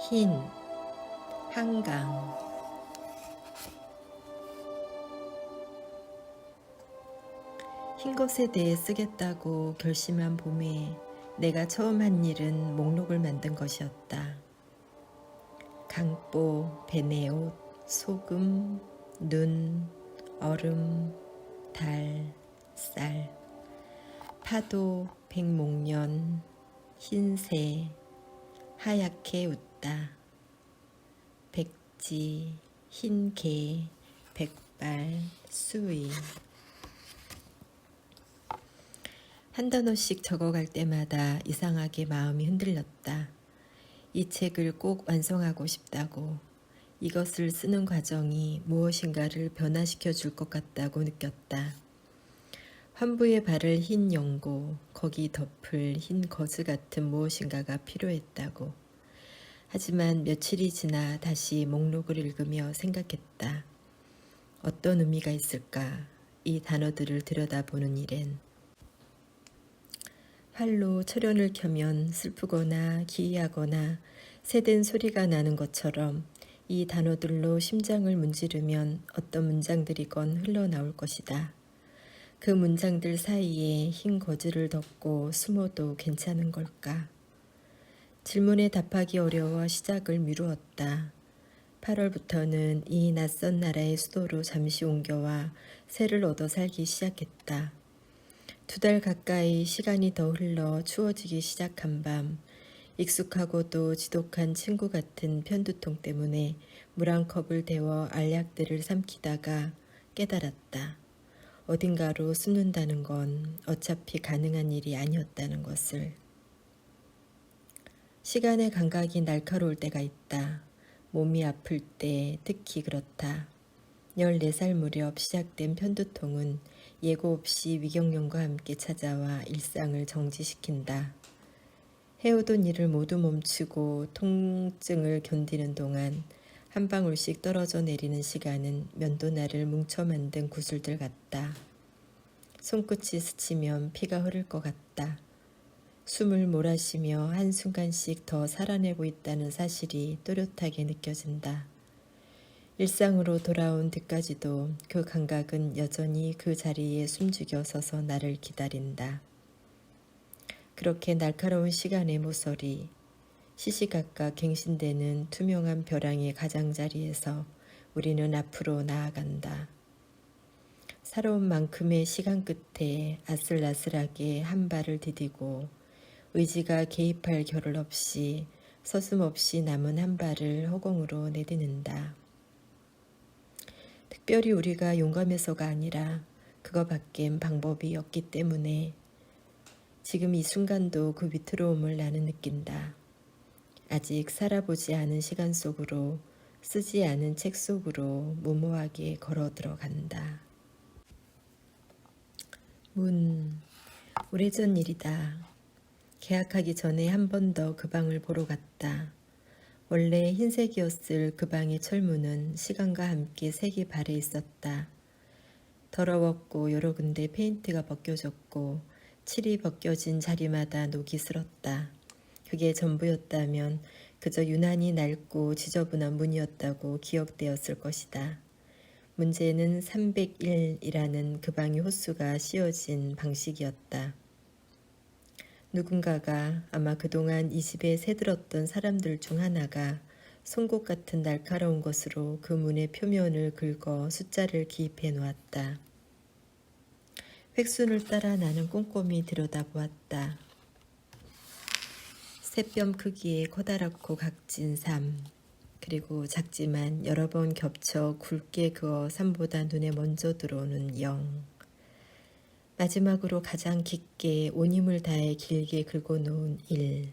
흰, 한강. 흰 것에 대해 쓰겠다고 결심한 봄에 내가 처음 한 일은 목록을 만든 것이었다. 강보, 베네옷, 소금, 눈, 얼음, 달, 쌀, 파도, 백목련, 흰새, 하얗게 웃다, 백지, 흰개, 백발, 수위. 한 단어씩 적어갈 때마다 이상하게 마음이 흔들렸다. 이 책을 꼭 완성하고 싶다고, 이것을 쓰는 과정이 무엇인가를 변화시켜 줄 것 같다고 느꼈다. 환부에 바를 흰 연고, 거기 덮을 흰 거즈 같은 무엇인가가 필요했다고. 하지만 며칠이 지나 다시 목록을 읽으며 생각했다. 어떤 의미가 있을까? 이 단어들을 들여다보는 일엔. 활로 철연을 켜면 슬프거나 기이하거나 새된 소리가 나는 것처럼 이 단어들로 심장을 문지르면 어떤 문장들이건 흘러나올 것이다. 그 문장들 사이에 흰 거즈를 덮고 숨어도 괜찮은 걸까? 질문에 답하기 어려워 시작을 미루었다. 8월부터는 이 낯선 나라의 수도로 잠시 옮겨와 새를 얻어 살기 시작했다. 2달 가까이 시간이 더 흘러 추워지기 시작한 밤, 익숙하고도 지독한 친구 같은 편두통 때문에 물 한 컵을 데워 알약들을 삼키다가 깨달았다. 어딘가로 숨는다는 건 어차피 가능한 일이 아니었다는 것을. 시간의 감각이 날카로울 때가 있다. 몸이 아플 때 특히 그렇다. 14살 무렵 시작된 편두통은 예고 없이 위경련과 함께 찾아와 일상을 정지시킨다. 해오던 일을 모두 멈추고 통증을 견디는 동안 한 방울씩 떨어져 내리는 시간은 면도날을 뭉쳐 만든 구슬들 같다. 손끝이 스치면 피가 흐를 것 같다. 숨을 몰아쉬며 한순간씩 더 살아내고 있다는 사실이 또렷하게 느껴진다. 일상으로 돌아온 뒤까지도 그 감각은 여전히 그 자리에 숨죽여 서서 나를 기다린다. 그렇게 날카로운 시간의 모서리, 시시각각 갱신되는 투명한 벼랑의 가장자리에서 우리는 앞으로 나아간다. 살아온 만큼의 시간 끝에 아슬아슬하게 한 발을 디디고 의지가 개입할 겨를 없이 서슴없이 남은 한 발을 허공으로 내딛는다. 특별히 우리가 용감해서가 아니라 그거밖엔 방법이 없기 때문에 지금 이 순간도 그 위태로움을 나는 느낀다. 아직 살아보지 않은 시간 속으로, 쓰지 않은 책 속으로 무모하게 걸어 들어간다. 오래전 일이다. 계약하기 전에 한 번 더 그 방을 보러 갔다. 원래 흰색이었을 그 방의 철문은 시간과 함께 색이 발해 있었다. 더러웠고 여러 군데 페인트가 벗겨졌고 칠이 벗겨진 자리마다 녹이 슬었다. 그게 전부였다면 그저 유난히 낡고 지저분한 문이었다고 기억되었을 것이다. 문제는 301이라는 그 방의 호수가 씌워진 방식이었다. 누군가가 아마 그동안 이 집에 새들었던 사람들 중 하나가 송곳 같은 날카로운 것으로 그 문의 표면을 긁어 숫자를 기입해 놓았다. 획순을 따라 나는 꼼꼼히 들여다보았다. 새뼘 크기의 커다랗고 각진 삶, 그리고 작지만 여러 번 겹쳐 굵게 그어 삶보다 눈에 먼저 들어오는 0. 마지막으로 가장 깊게 온 힘을 다해 길게 긁어놓은 1.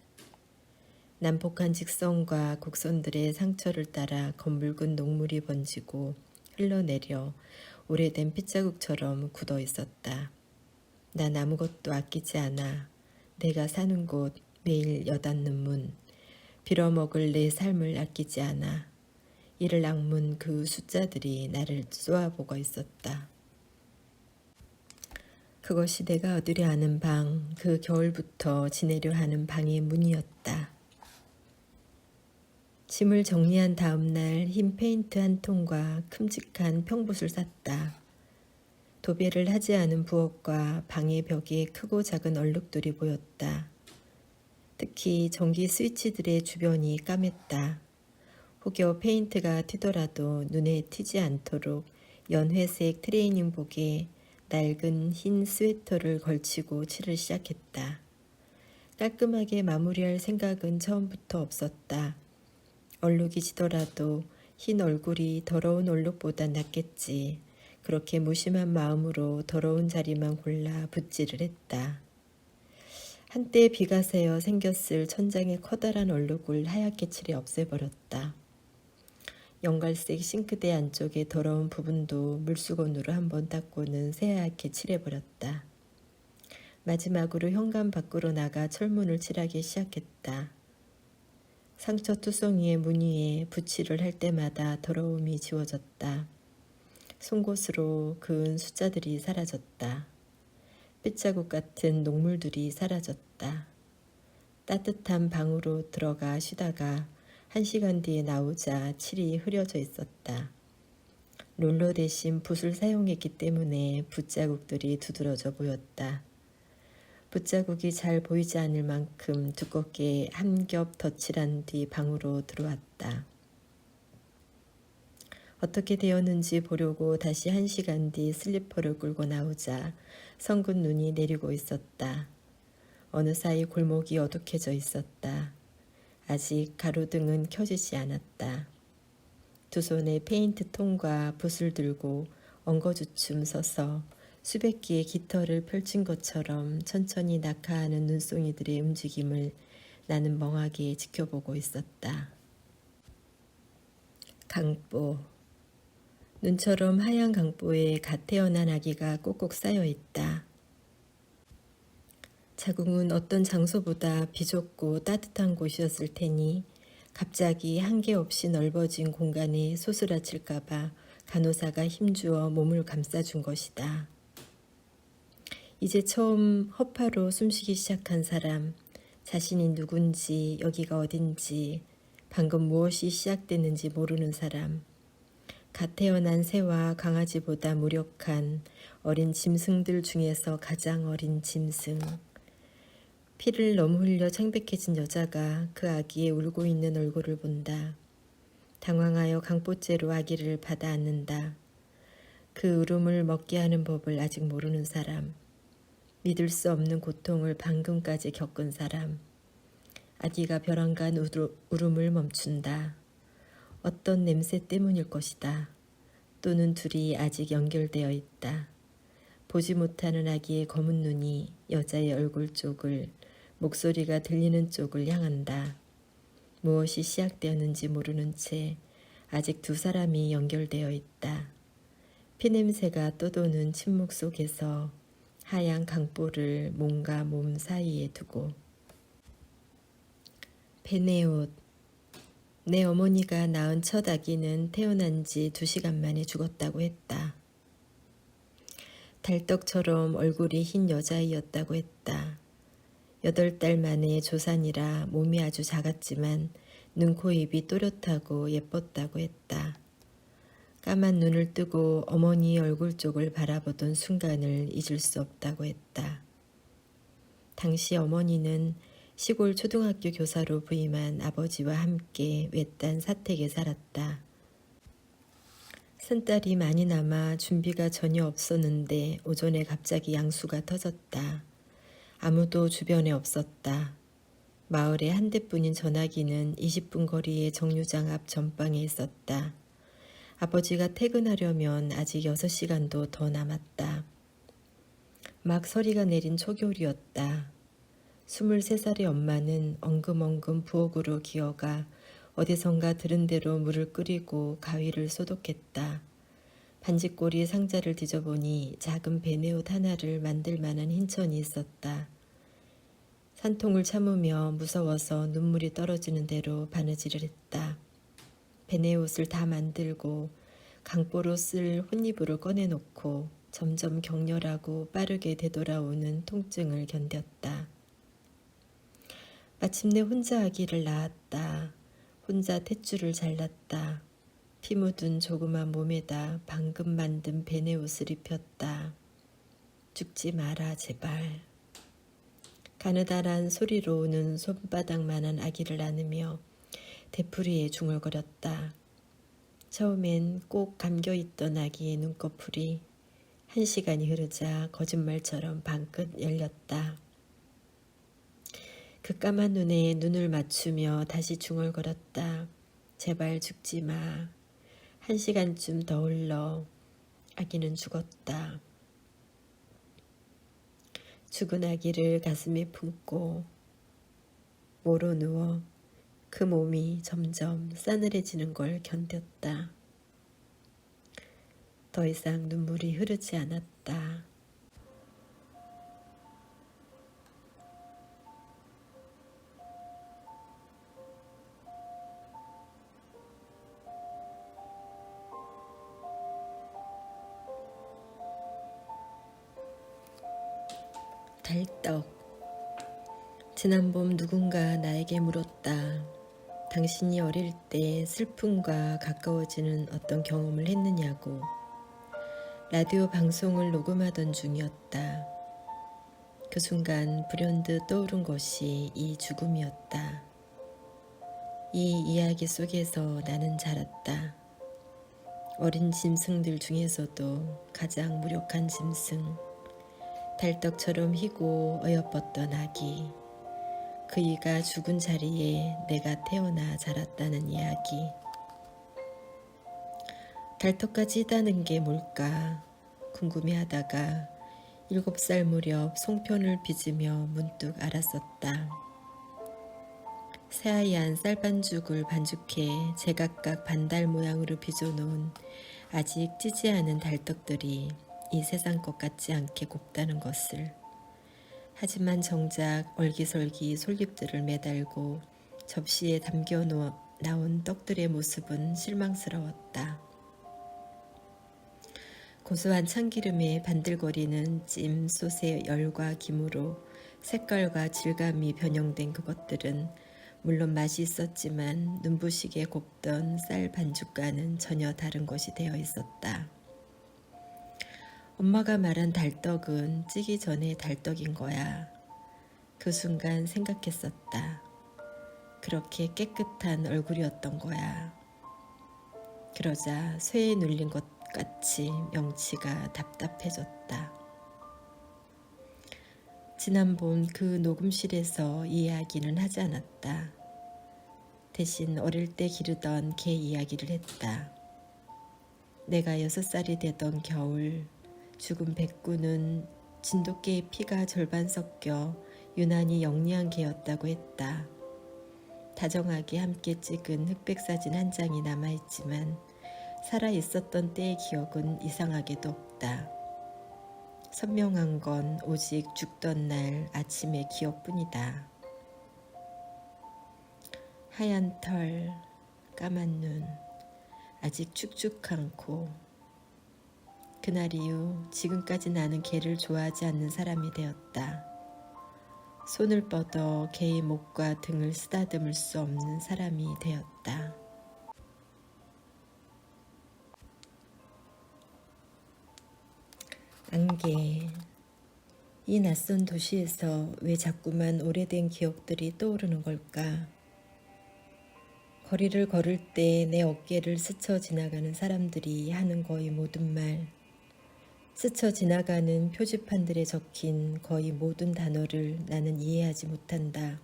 난폭한 직선과 곡선들의 상처를 따라 검붉은 녹물이 번지고 흘러내려 오래된 핏자국처럼 굳어 있었다. 난 아무것도 아끼지 않아. 내가 사는 곳, 매일 여닫는 문, 빌어먹을 내 삶을 아끼지 않아. 이를 악문 그 숫자들이 나를 쏘아보고 있었다. 그것이 내가 얻으려 하는 방, 그 겨울부터 지내려 하는 방의 문이었다. 짐을 정리한 다음 날 흰 페인트 한 통과 큼직한 평붓을 샀다. 도배를 하지 않은 부엌과 방의 벽에 크고 작은 얼룩들이 보였다. 특히 전기 스위치들의 주변이 까맸다. 혹여 페인트가 튀더라도 눈에 튀지 않도록 연회색 트레이닝복에 낡은 흰 스웨터를 걸치고 칠을 시작했다. 깔끔하게 마무리할 생각은 처음부터 없었다. 얼룩이 지더라도 흰 얼굴이 더러운 얼룩보다 낫겠지. 그렇게 무심한 마음으로 더러운 자리만 골라 붓질을 했다. 한때 비가 새어 생겼을 천장의 커다란 얼룩을 하얗게 칠해 없애버렸다. 연갈색 싱크대 안쪽의 더러운 부분도 물수건으로 한번 닦고는 새하얗게 칠해버렸다. 마지막으로 현관 밖으로 나가 철문을 칠하기 시작했다. 상처 투성이의 무늬에 붓칠을 할 때마다 더러움이 지워졌다. 송곳으로 그은 숫자들이 사라졌다. 핏자국 같은 녹물들이 사라졌다. 따뜻한 방으로 들어가 쉬다가 1시간 뒤에 나오자 칠이 흐려져 있었다. 롤러 대신 붓을 사용했기 때문에 붓자국들이 두드러져 보였다. 붓자국이 잘 보이지 않을 만큼 두껍게 한 겹 덧칠한 뒤 방으로 들어왔다. 어떻게 되었는지 보려고 다시 1시간 뒤 슬리퍼를 끌고 나오자 성근 눈이 내리고 있었다. 어느 사이 골목이 어둑해져 있었다. 아직 가로등은 켜지지 않았다. 두 손에 페인트 통과 붓을 들고 엉거주춤 서서 수백 개의 깃털을 펼친 것처럼 천천히 낙하하는 눈송이들의 움직임을 나는 멍하게 지켜보고 있었다. 강보. 눈처럼 하얀 강보에 갓 태어난 아기가 꼭꼭 쌓여 있다. 자궁은 어떤 장소보다 비좁고 따뜻한 곳이었을 테니 갑자기 한계 없이 넓어진 공간에 소스라칠까봐 간호사가 힘주어 몸을 감싸준 것이다. 이제 처음 허파로 숨쉬기 시작한 사람, 자신이 누군지, 여기가 어딘지, 방금 무엇이 시작됐는지 모르는 사람, 갓 태어난 새와 강아지보다 무력한 어린 짐승들 중에서 가장 어린 짐승. 피를 너무 흘려 창백해진 여자가 그 아기의 울고 있는 얼굴을 본다. 당황하여 강포째로 아기를 받아 안는다. 그 울음을 먹게 하는 법을 아직 모르는 사람. 믿을 수 없는 고통을 방금까지 겪은 사람. 아기가 벼랑간 울음을 멈춘다. 어떤 냄새 때문일 것이다. 또는 둘이 아직 연결되어 있다. 보지 못하는 아기의 검은 눈이 여자의 얼굴 쪽을, 목소리가 들리는 쪽을 향한다. 무엇이 시작되었는지 모르는 채 아직 두 사람이 연결되어 있다. 피냄새가 떠도는 침묵 속에서 하얀 강보를 몸과 몸 사이에 두고. 베네옷. 내 어머니가 낳은 첫 아기는 태어난 지 2시간 만에 죽었다고 했다. 달떡처럼 얼굴이 흰 여자아이였다고 했다. 8달 만에 조산이라 몸이 아주 작았지만 눈, 코, 입이 또렷하고 예뻤다고 했다. 까만 눈을 뜨고 어머니의 얼굴 쪽을 바라보던 순간을 잊을 수 없다고 했다. 당시 어머니는 시골 초등학교 교사로 부임한 아버지와 함께 외딴 사택에 살았다. 쓴딸이 많이 남아 준비가 전혀 없었는데 오전에 갑자기 양수가 터졌다. 아무도 주변에 없었다. 마을의 한 대뿐인 전화기는 20분 거리의 정류장 앞 전방에 있었다. 아버지가 퇴근하려면 아직 6시간도 더 남았다. 막 서리가 내린 초겨울이었다. 23살의 엄마는 엉금엉금 부엌으로 기어가 어디선가 들은 대로 물을 끓이고 가위를 소독했다. 반지꼬리 상자를 뒤져보니 작은 베네옷 하나를 만들 만한 흰천이 있었다. 산통을 참으며 무서워서 눈물이 떨어지는 대로 바느질을 했다. 베네옷을 다 만들고 강보로 쓸 혼입으로 꺼내놓고 점점 격렬하고 빠르게 되돌아오는 통증을 견뎠다. 마침내 혼자 아기를 낳았다. 혼자 탯줄을 잘랐다. 피 묻은 조그만 몸에다 방금 만든 베네 옷을 입혔다. 죽지 마라 제발. 가느다란 소리로 우는 손바닥만한 아기를 안으며 대풀이에 중얼거렸다. 처음엔 꼭 감겨있던 아기의 눈꺼풀이 1시간이 흐르자 거짓말처럼 방긋 열렸다. 그 까만 눈에 눈을 맞추며 다시 중얼거렸다. 제발 죽지 마. 1시간쯤 더 흘러. 아기는 죽었다. 죽은 아기를 가슴에 품고 모로 누워 그 몸이 점점 싸늘해지는 걸 견뎠다. 더 이상 눈물이 흐르지 않았다. 달떡. 지난 봄 누군가 나에게 물었다. 당신이 어릴 때 슬픔과 가까워지는 어떤 경험을 했느냐고. 라디오 방송을 녹음하던 중이었다. 그 순간 불현듯 떠오른 것이 이 죽음이었다. 이 이야기 속에서 나는 자랐다. 어린 짐승들 중에서도 가장 무력한 짐승. 달떡처럼 희고 어여뻤던 아기. 그 이가 죽은 자리에 내가 태어나 자랐다는 이야기. 달떡까지 있다는 게 뭘까 궁금해하다가 7살 무렵 송편을 빚으며 문득 알았었다. 새하얀 쌀반죽을 반죽해 제각각 반달 모양으로 빚어놓은 아직 찌지 않은 달떡들이 이 세상 것 같지 않게 곱다는 것을. 하지만 정작 얼기설기 솔잎들을 매달고 접시에 담겨 나온 떡들의 모습은 실망스러웠다. 고소한 참기름에 반들거리는 찜 솥의 열과 김으로 색깔과 질감이 변형된 그것들은 물론 맛이 있었지만 눈부시게 곱던 쌀 반죽과는 전혀 다른 것이 되어 있었다. 엄마가 말한 달떡은 찌기 전에 달떡인 거야. 그 순간 생각했었다. 그렇게 깨끗한 얼굴이었던 거야. 그러자 쇠에 눌린 것 같이 명치가 답답해졌다. 지난 봄 그 녹음실에서 이 이야기는 하지 않았다. 대신 어릴 때 기르던 개 이야기를 했다. 내가 6살이 되던 겨울 죽은 백구는 진돗개의 피가 절반 섞여 유난히 영리한 개였다고 했다. 다정하게 함께 찍은 흑백 사진 한 장이 남아있지만 살아있었던 때의 기억은 이상하게도 없다. 선명한 건 오직 죽던 날 아침의 기억뿐이다. 하얀 털, 까만 눈, 아직 축축한 코. 그날 이후 지금까지 나는 개를 좋아하지 않는 사람이 되었다. 손을 뻗어 개의 목과 등을 쓰다듬을 수 없는 사람이 되었다. 안개. 이 낯선 도시에서 왜 자꾸만 오래된 기억들이 떠오르는 걸까? 거리를 걸을 때 내 어깨를 스쳐 지나가는 사람들이 하는 거의 모든 말, 스쳐 지나가는 표지판들에 적힌 거의 모든 단어를 나는 이해하지 못한다.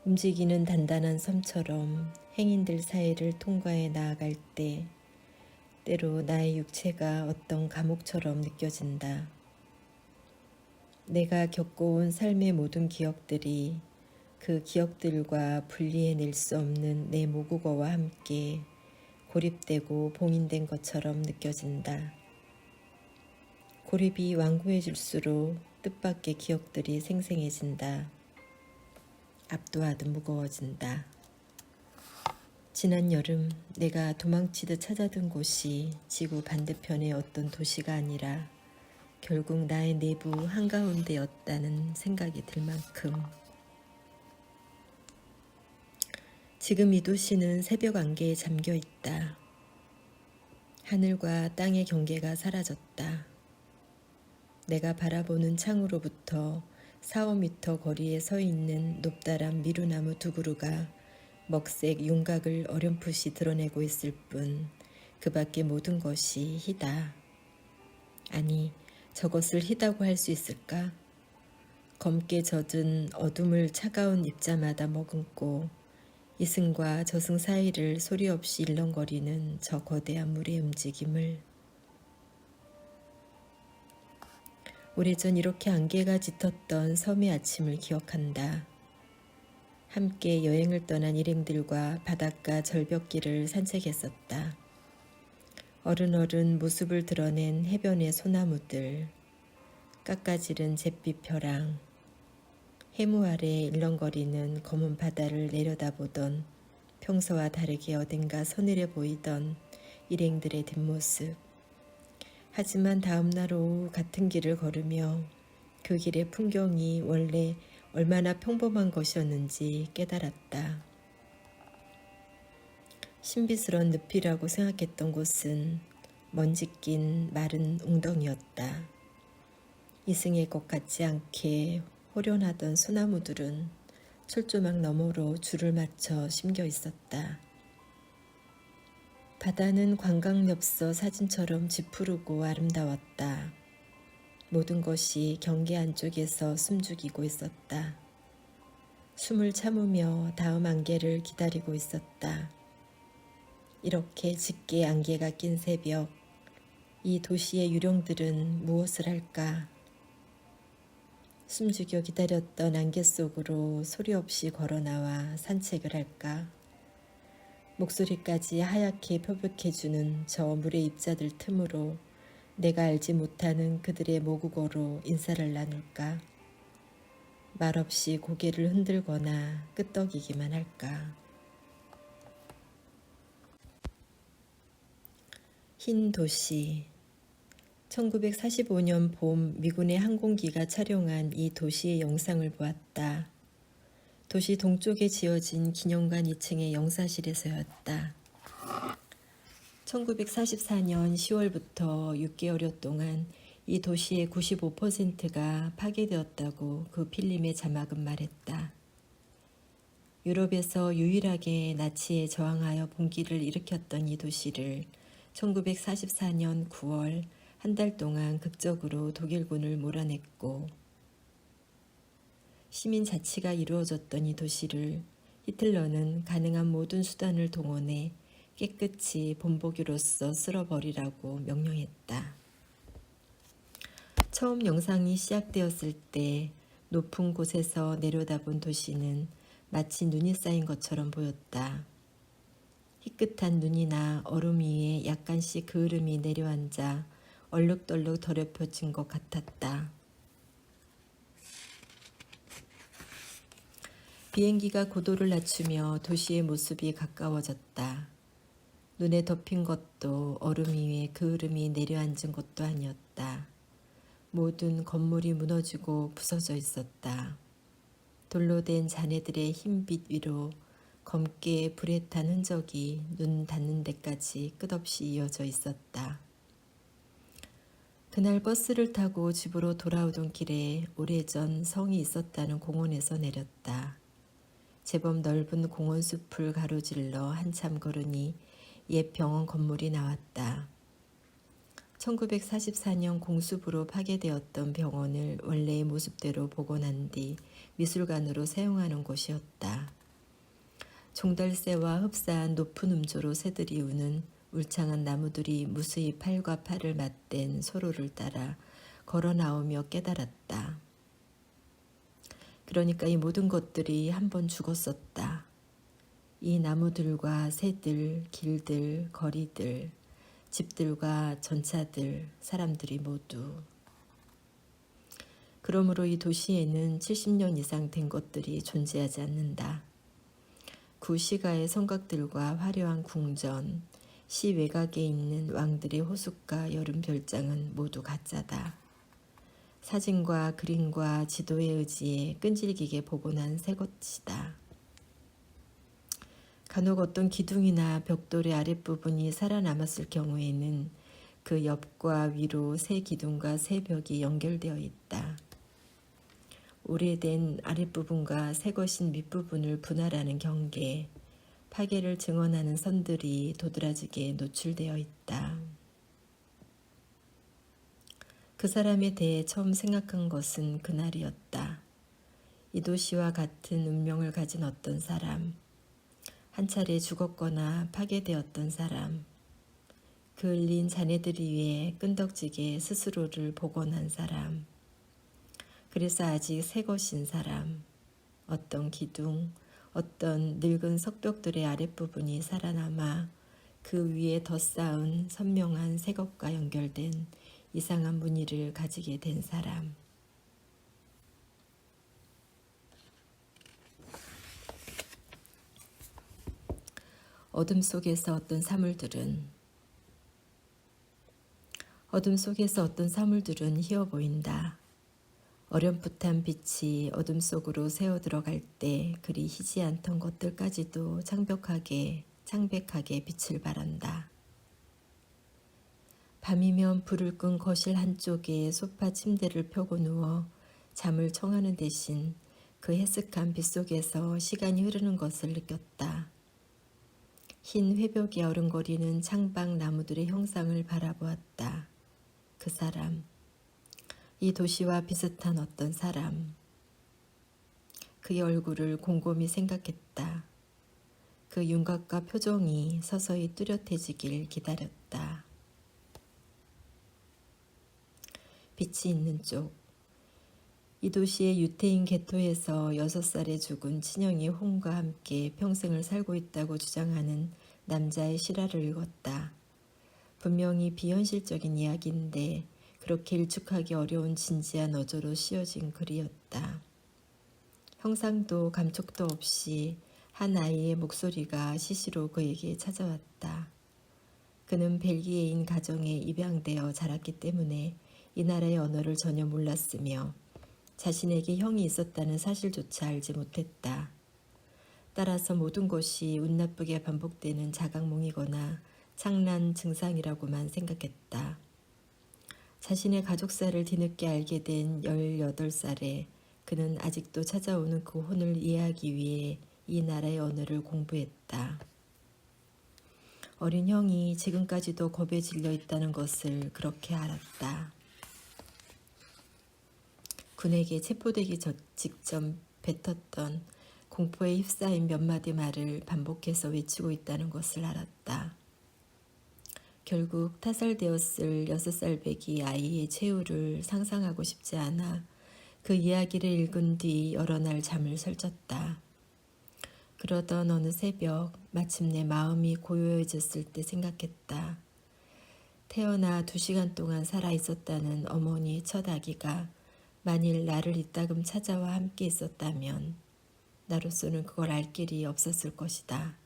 움직이는 단단한 섬처럼 행인들 사이를 통과해 나아갈 때 때로 나의 육체가 어떤 감옥처럼 느껴진다. 내가 겪어온 삶의 모든 기억들이 그 기억들과 분리해낼 수 없는 내 모국어와 함께 고립되고 봉인된 것처럼 느껴진다. 고립이 완고해질수록 뜻밖의 기억들이 생생해진다. 압도하듯 무거워진다. 지난 여름 내가 도망치듯 찾아든 곳이 지구 반대편의 어떤 도시가 아니라 결국 나의 내부 한가운데였다는 생각이 들 만큼 지금 이 도시는 새벽 안개에 잠겨 있다. 하늘과 땅의 경계가 사라졌다. 내가 바라보는 창으로부터 4~5m 거리에 서 있는 높다란 미루나무 두 그루가 먹색 윤곽을 어렴풋이 드러내고 있을 뿐 그 밖의 모든 것이 희다. 아니, 저것을 희다고 할 수 있을까? 검게 젖은 어둠을 차가운 입자마다 머금고 이승과 저승 사이를 소리 없이 일렁거리는 저 거대한 물의 움직임을. 오래전 이렇게 안개가 짙었던 섬의 아침을 기억한다. 함께 여행을 떠난 일행들과 바닷가 절벽길을 산책했었다. 어른어른 모습을 드러낸 해변의 소나무들, 깎아지른 잿빛 벼랑, 해무 아래 일렁거리는 검은 바다를 내려다보던 평소와 다르게 어딘가 서늘해 보이던 일행들의 뒷모습. 하지만 다음날 오후 같은 길을 걸으며 그 길의 풍경이 원래 얼마나 평범한 것이었는지 깨달았다. 신비스런 늪이라고 생각했던 곳은 먼지 낀 마른 웅덩이였다. 이승의 것 같지 않게 호련하던 소나무들은 철조망 너머로 줄을 맞춰 심겨 있었다. 바다는 관광엽서 사진처럼 짙푸르고 아름다웠다. 모든 것이 경계 안쪽에서 숨죽이고 있었다. 숨을 참으며 다음 안개를 기다리고 있었다. 이렇게 짙게 안개가 낀 새벽, 이 도시의 유령들은 무엇을 할까? 숨죽여 기다렸던 안개 속으로 소리 없이 걸어나와 산책을 할까? 목소리까지 하얗게 표백해주는 저 물의 입자들 틈으로 내가 알지 못하는 그들의 모국어로 인사를 나눌까? 말없이 고개를 흔들거나 끄떡이기만 할까? 흰 도시. 1945년 봄 미군의 항공기가 촬영한 이 도시의 영상을 보았다. 도시 동쪽에 지어진 기념관 2층의 영사실에서였다. 1944년 10월부터 6개월여 동안 이 도시의 95%가 파괴되었다고 그 필름의 자막은 말했다. 유럽에서 유일하게 나치에 저항하여 봉기를 일으켰던 이 도시를 1944년 9월 한 달 동안 극적으로 독일군을 몰아냈고 시민 자치가 이루어졌던 이 도시를 히틀러는 가능한 모든 수단을 동원해 깨끗이 본보기로서 쓸어버리라고 명령했다. 처음 영상이 시작되었을 때 높은 곳에서 내려다본 도시는 마치 눈이 쌓인 것처럼 보였다. 희끗한 눈이나 얼음 위에 약간씩 그을음이 내려앉아 얼룩덜룩 더럽혀진 것 같았다. 비행기가 고도를 낮추며 도시의 모습이 가까워졌다. 눈에 덮인 것도 얼음 위에 그을음이 내려앉은 것도 아니었다. 모든 건물이 무너지고 부서져 있었다. 돌로 된 자네들의 흰빛 위로 검게 불에 탄 흔적이 눈 닿는 데까지 끝없이 이어져 있었다. 그날 버스를 타고 집으로 돌아오던 길에 오래전 성이 있었다는 공원에서 내렸다. 제법 넓은 공원 숲을 가로질러 한참 걸으니 옛 병원 건물이 나왔다. 1944년 공습으로 파괴되었던 병원을 원래의 모습대로 복원한 뒤 미술관으로 사용하는 곳이었다. 종달새와 흡사한 높은 음조로 새들이 우는 울창한 나무들이 무수히 팔과 팔을 맞댄 소로를 따라 걸어 나오며 깨달았다. 그러니까 이 모든 것들이 한 번 죽었었다. 이 나무들과 새들, 길들, 거리들, 집들과 전차들, 사람들이 모두. 그러므로 이 도시에는 70년 이상 된 것들이 존재하지 않는다. 구시가의 성곽들과 화려한 궁전, 시 외곽에 있는 왕들의 호숫가 여름 별장은 모두 가짜다. 사진과 그림과 지도에 의지해 끈질기게 복원한 새 것이다. 간혹 어떤 기둥이나 벽돌의 아랫부분이 살아남았을 경우에는 그 옆과 위로 새 기둥과 새 벽이 연결되어 있다. 오래된 아랫부분과 새 것인 밑부분을 분할하는 경계, 파괴를 증언하는 선들이 도드라지게 노출되어 있다. 그 사람에 대해 처음 생각한 것은 그날이었다. 이도 씨와 같은 운명을 가진 어떤 사람, 한 차례 죽었거나 파괴되었던 사람, 그 흘린 잔해들 위해 끈덕지게 스스로를 복원한 사람, 그래서 아직 새 것인 사람, 어떤 기둥, 어떤 늙은 석벽들의 아랫부분이 살아남아 그 위에 덧쌓은 선명한 새 것과 연결된 이상한 무늬를 가지게 된 사람. 어둠 속에서 어떤 사물들은 희어 보인다. 어렴풋한 빛이 어둠 속으로 새어 들어갈 때 그리 희지 않던 것들까지도 창백하게 빛을 발한다. 밤이면 불을 끈 거실 한쪽에 소파 침대를 펴고 누워 잠을 청하는 대신 그 해쓱한 빛 속에서 시간이 흐르는 것을 느꼈다. 흰 회벽에 어른거리는 창밖 나무들의 형상을 바라보았다. 그 사람, 이 도시와 비슷한 어떤 사람. 그의 얼굴을 곰곰이 생각했다. 그 윤곽과 표정이 서서히 뚜렷해지길 기다렸다. 빛이 있는 쪽. 이 도시의 유태인 개토에서 6살에 죽은 친형이 홍과 함께 평생을 살고 있다고 주장하는 남자의 실화를 읽었다. 분명히 비현실적인 이야기인데 그렇게 일축하기 어려운 진지한 어조로 씌어진 글이었다. 형상도 감촉도 없이 한 아이의 목소리가 시시로 그에게 찾아왔다. 그는 벨기에인 가정에 입양되어 자랐기 때문에 이 나라의 언어를 전혀 몰랐으며 자신에게 형이 있었다는 사실조차 알지 못했다. 따라서 모든 것이 운 나쁘게 반복되는 자각몽이거나 창란 증상이라고만 생각했다. 자신의 가족사를 뒤늦게 알게 된 18살에 그는 아직도 찾아오는 그 혼을 이해하기 위해 이 나라의 언어를 공부했다. 어린 형이 지금까지도 겁에 질려 있다는 것을 그렇게 알았다. 군에게 체포되기 직전 뱉었던 공포에 휩싸인 몇 마디 말을 반복해서 외치고 있다는 것을 알았다. 결국 타살되었을 6살배기 아이의 최후를 상상하고 싶지 않아 그 이야기를 읽은 뒤 여러 날 잠을 설쳤다. 그러던 어느 새벽 마침내 마음이 고요해졌을 때 생각했다. 태어나 2시간 동안 살아있었다는 어머니의 첫 아기가 만일 나를 이따금 찾아와 함께 있었다면 나로서는 그걸 알 길이 없었을 것이다.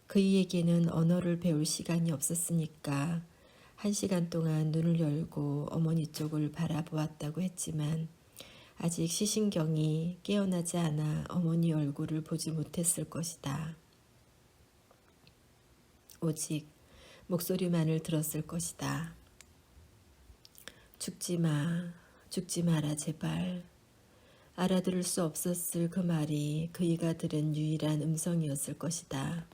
그이에게는 언어를 배울 시간이 없었으니까 1시간 동안 눈을 열고 어머니 쪽을 바라보았다고 했지만 아직 시신경이 깨어나지 않아 어머니 얼굴을 보지 못했을 것이다. 오직 목소리만을 들었을 것이다. 죽지 마, 죽지 마라 제발. 알아들을 수 없었을 그 말이 그이가 들은 유일한 음성이었을 것이다.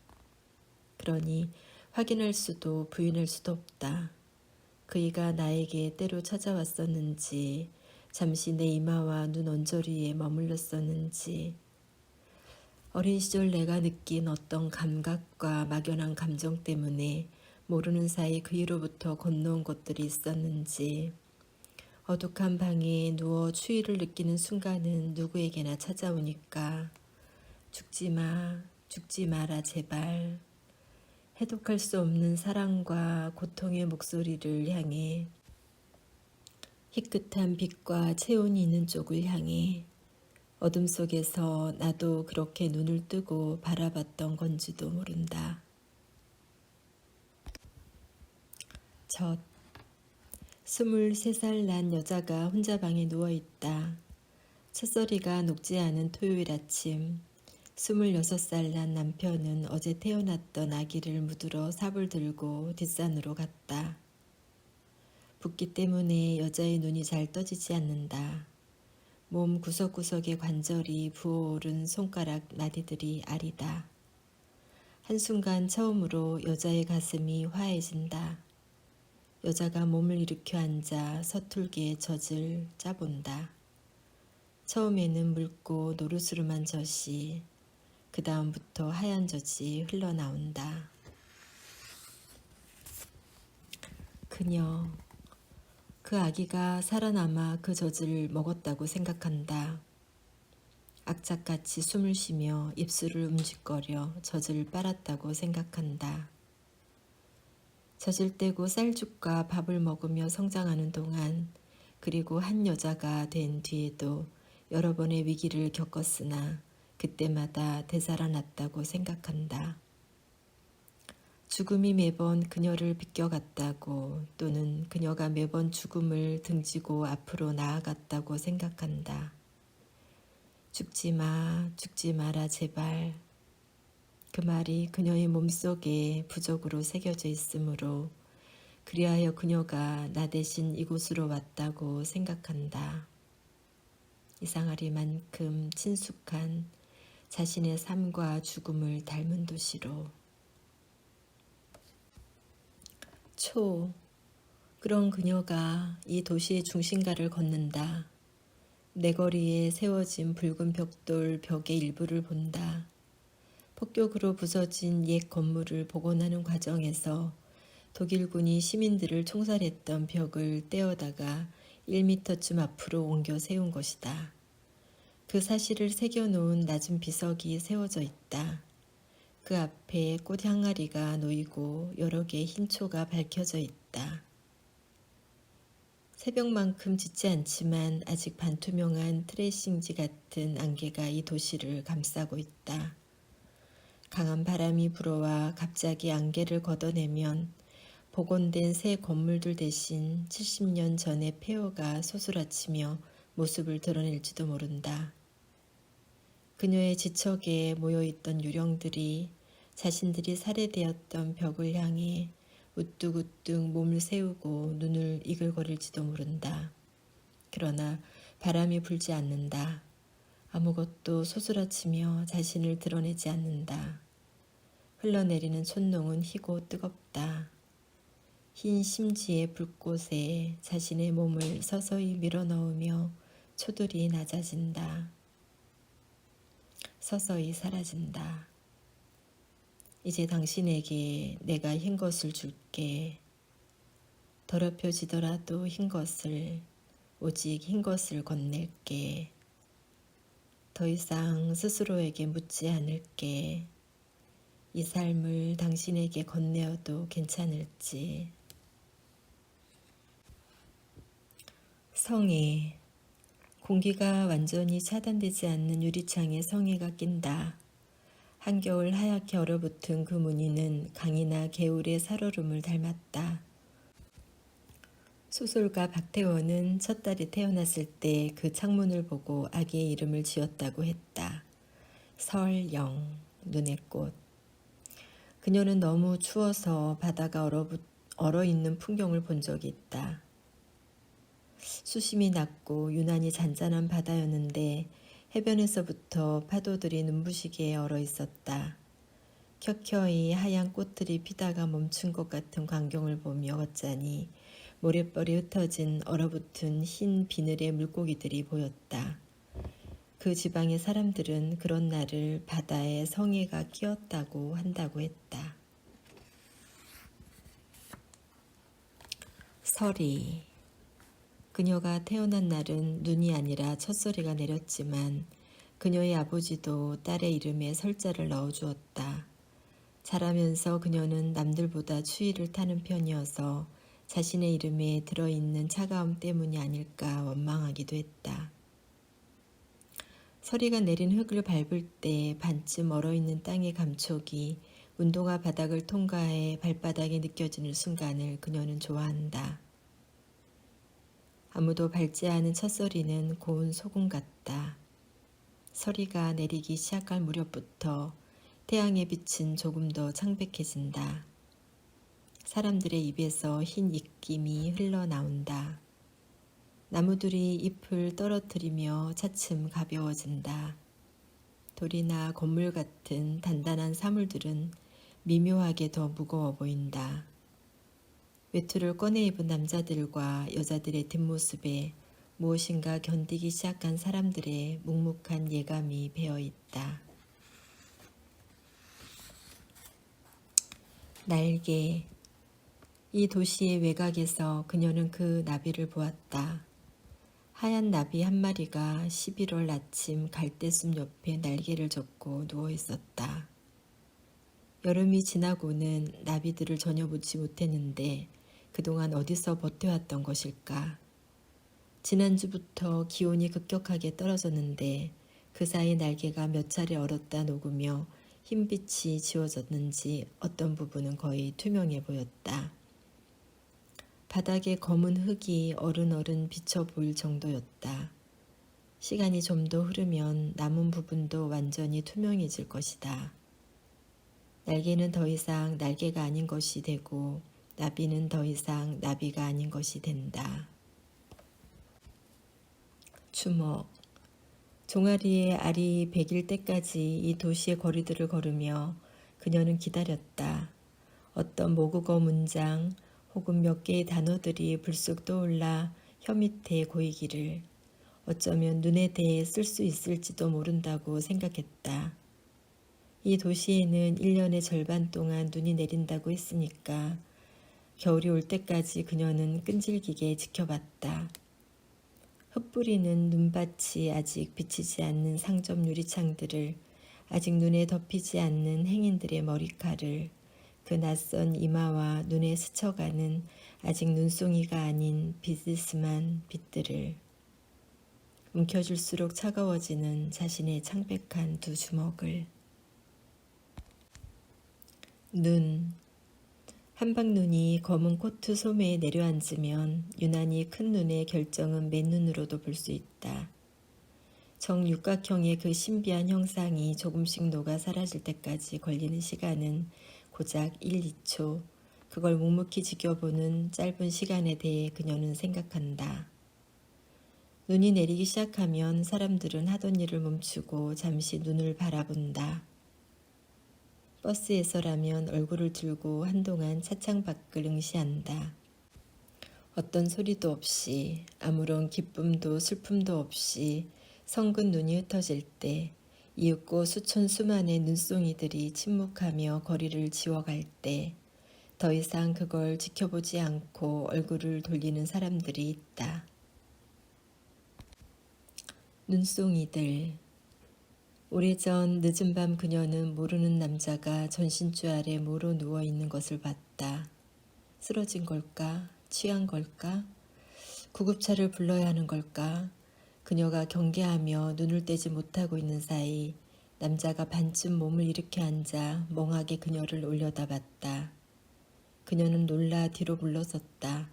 그러니 확인할 수도 부인할 수도 없다. 그이가 나에게 때로 찾아왔었는지, 잠시 내 이마와 눈 언저리에 머물렀었는지, 어린 시절 내가 느낀 어떤 감각과 막연한 감정 때문에 모르는 사이 그이로부터 건너온 것들이 있었는지, 어둑한 방에 누워 추위를 느끼는 순간은 누구에게나 찾아오니까 죽지 마, 죽지 마라 제발. 해독할 수 없는 사랑과 고통의 목소리를 향해, 희끗한 빛과 체온이 있는 쪽을 향해, 어둠 속에서 나도 그렇게 눈을 뜨고 바라봤던 건지도 모른다. 23살 난 여자가 혼자 방에 누워있다. 첫서리가 녹지 않은 토요일 아침, 26살 난 남편은 어제 태어났던 아기를 묻으러 삽을 들고 뒷산으로 갔다. 붓기 때문에 여자의 눈이 잘 떠지지 않는다. 몸 구석구석의 관절이 부어오른 손가락 나디들이 아리다. 한순간 처음으로 여자의 가슴이 화해진다. 여자가 몸을 일으켜 앉아 서툴게 젖을 짜본다. 처음에는 묽고 노르스름한 젖이 그 다음부터 하얀 젖이 흘러나온다. 그녀, 그 아기가 살아남아 그 젖을 먹었다고 생각한다. 악착같이 숨을 쉬며 입술을 움직거려 젖을 빨았다고 생각한다. 젖을 떼고 쌀죽과 밥을 먹으며 성장하는 동안, 그리고 한 여자가 된 뒤에도 여러 번의 위기를 겪었으나 그때마다 되살아났다고 생각한다. 죽음이 매번 그녀를 비껴갔다고, 또는 그녀가 매번 죽음을 등지고 앞으로 나아갔다고 생각한다. 죽지 마, 죽지 마라 제발. 그 말이 그녀의 몸속에 부적으로 새겨져 있으므로 그리하여 그녀가 나 대신 이곳으로 왔다고 생각한다. 이상하리만큼 친숙한 자신의 삶과 죽음을 닮은 도시로. 그런 그녀가 이 도시의 중심가를 걷는다. 내거리에 세워진 붉은 벽돌 벽의 일부를 본다. 폭격으로 부서진 옛 건물을 복원하는 과정에서 독일군이 시민들을 총살했던 벽을 떼어다가 1미터쯤 앞으로 옮겨 세운 것이다. 그 사실을 새겨놓은 낮은 비석이 세워져 있다. 그 앞에 꽃 항아리가 놓이고 여러 개의 흰 초가 밝혀져 있다. 새벽만큼 짙지 않지만 아직 반투명한 트레이싱지 같은 안개가 이 도시를 감싸고 있다. 강한 바람이 불어와 갑자기 안개를 걷어내면 복원된 새 건물들 대신 70년 전의 폐허가 솟으라치며 모습을 드러낼지도 모른다. 그녀의 지척에 모여있던 유령들이 자신들이 살해되었던 벽을 향해 우뚝우뚝 몸을 세우고 눈을 이글거릴지도 모른다. 그러나 바람이 불지 않는다. 아무것도 소스라치며 자신을 드러내지 않는다. 흘러내리는 촛농은 희고 뜨겁다. 흰 심지의 불꽃에 자신의 몸을 서서히 밀어넣으며 초들이 낮아진다. 서서히 사라진다. 이제 당신에게 내가 흰 것을 줄게. 더럽혀지더라도 흰 것을, 오직 흰 것을 건넬게. 더 이상 스스로에게 묻지 않을게. 이 삶을 당신에게 건네어도 괜찮을지. 성에, 공기가 완전히 차단되지 않는 유리창에 성에가 낀다. 한겨울 하얗게 얼어붙은 그 무늬는 강이나 개울의 살얼음을 닮았다. 소설가 박태원은 첫 딸이 태어났을 때 그 창문을 보고 아기의 이름을 지었다고 했다. 설영, 눈의 꽃. 그녀는 너무 추워서 바다가 얼어있는 풍경을 본 적이 있다. 수심이 낮고 유난히 잔잔한 바다였는데 해변에서부터 파도들이 눈부시게 얼어 있었다. 켜켜이 하얀 꽃들이 피다가 멈춘 것 같은 광경을 보며 걷자니 모래벌이 흩어진 얼어붙은 흰 비늘의 물고기들이 보였다. 그 지방의 사람들은 그런 날을 바다에 성애가 끼었다고 한다고 했다. 서리. 그녀가 태어난 날은 눈이 아니라 첫소리가 내렸지만 그녀의 아버지도 딸의 이름에 설자를 넣어주었다. 자라면서 그녀는 남들보다 추위를 타는 편이어서 자신의 이름에 들어있는 차가움 때문이 아닐까 원망하기도 했다. 서리가 내린 흙을 밟을 때 반쯤 얼어있는 땅의 감촉이 운동화 바닥을 통과해 발바닥에 느껴지는 순간을 그녀는 좋아한다. 아무도 밟지 않은 첫소리는 고운 소금 같다. 서리가 내리기 시작할 무렵부터 태양의 빛은 조금 더 창백해진다. 사람들의 입에서 흰 입김이 흘러나온다. 나무들이 잎을 떨어뜨리며 차츰 가벼워진다. 돌이나 건물 같은 단단한 사물들은 미묘하게 더 무거워 보인다. 외투를 꺼내 입은 남자들과 여자들의 뒷모습에 무엇인가 견디기 시작한 사람들의 묵묵한 예감이 배어 있다. 날개. 이 도시의 외곽에서 그녀는 그 나비를 보았다. 하얀 나비 한 마리가 11월 아침 갈대숲 옆에 날개를 젓고 누워 있었다. 여름이 지나고는 나비들을 전혀 보지 못했는데 그동안 어디서 버텨왔던 것일까? 지난주부터 기온이 급격하게 떨어졌는데 그 사이 날개가 몇 차례 얼었다 녹으며 흰빛이 지워졌는지 어떤 부분은 거의 투명해 보였다. 바닥에 검은 흙이 어른어른 비쳐 보일 정도였다. 시간이 좀 더 흐르면 남은 부분도 완전히 투명해질 것이다. 날개는 더 이상 날개가 아닌 것이 되고 나비는 더 이상 나비가 아닌 것이 된다. 추석. 종아리에 알이 배길 때까지 이 도시의 거리들을 걸으며 그녀는 기다렸다. 어떤 모국어 문장 혹은 몇 개의 단어들이 불쑥 떠올라 혀 밑에 고이기를 어쩌면 눈에 대해 쓸 수 있을지도 모른다고 생각했다. 이 도시에는 1년의 절반 동안 눈이 내린다고 했으니까 겨울이 올 때까지 그녀는 끈질기게 지켜봤다. 흩뿌리는 눈밭이 아직 비치지 않는 상점 유리창들을, 아직 눈에 덮이지 않는 행인들의 머리칼을, 그 낯선 이마와 눈에 스쳐가는 아직 눈송이가 아닌 비스듬한 빛들을, 움켜쥘수록 차가워지는 자신의 창백한 두 주먹을. 눈. 한방눈이 검은 코트 소매에 내려앉으면 유난히 큰 눈의 결정은 맨눈으로도 볼 수 있다. 정육각형의 그 신비한 형상이 조금씩 녹아 사라질 때까지 걸리는 시간은 고작 1, 2초. 그걸 묵묵히 지켜보는 짧은 시간에 대해 그녀는 생각한다. 눈이 내리기 시작하면 사람들은 하던 일을 멈추고 잠시 눈을 바라본다. 버스에서라면 얼굴을 들고 한동안 차창 밖을 응시한다. 어떤 소리도 없이, 아무런 기쁨도 슬픔도 없이 성근 눈이 흩어질 때, 이윽고 수천 수만의 눈송이들이 침묵하며 거리를 지워갈 때, 더 이상 그걸 지켜보지 않고 얼굴을 돌리는 사람들이 있다. 눈송이들. 오래전 늦은 밤 그녀는 모르는 남자가 전신주 아래 모로 누워있는 것을 봤다. 쓰러진 걸까? 취한 걸까? 구급차를 불러야 하는 걸까? 그녀가 경계하며 눈을 떼지 못하고 있는 사이 남자가 반쯤 몸을 일으켜 앉아 멍하게 그녀를 올려다봤다. 그녀는 놀라 뒤로 물러섰다.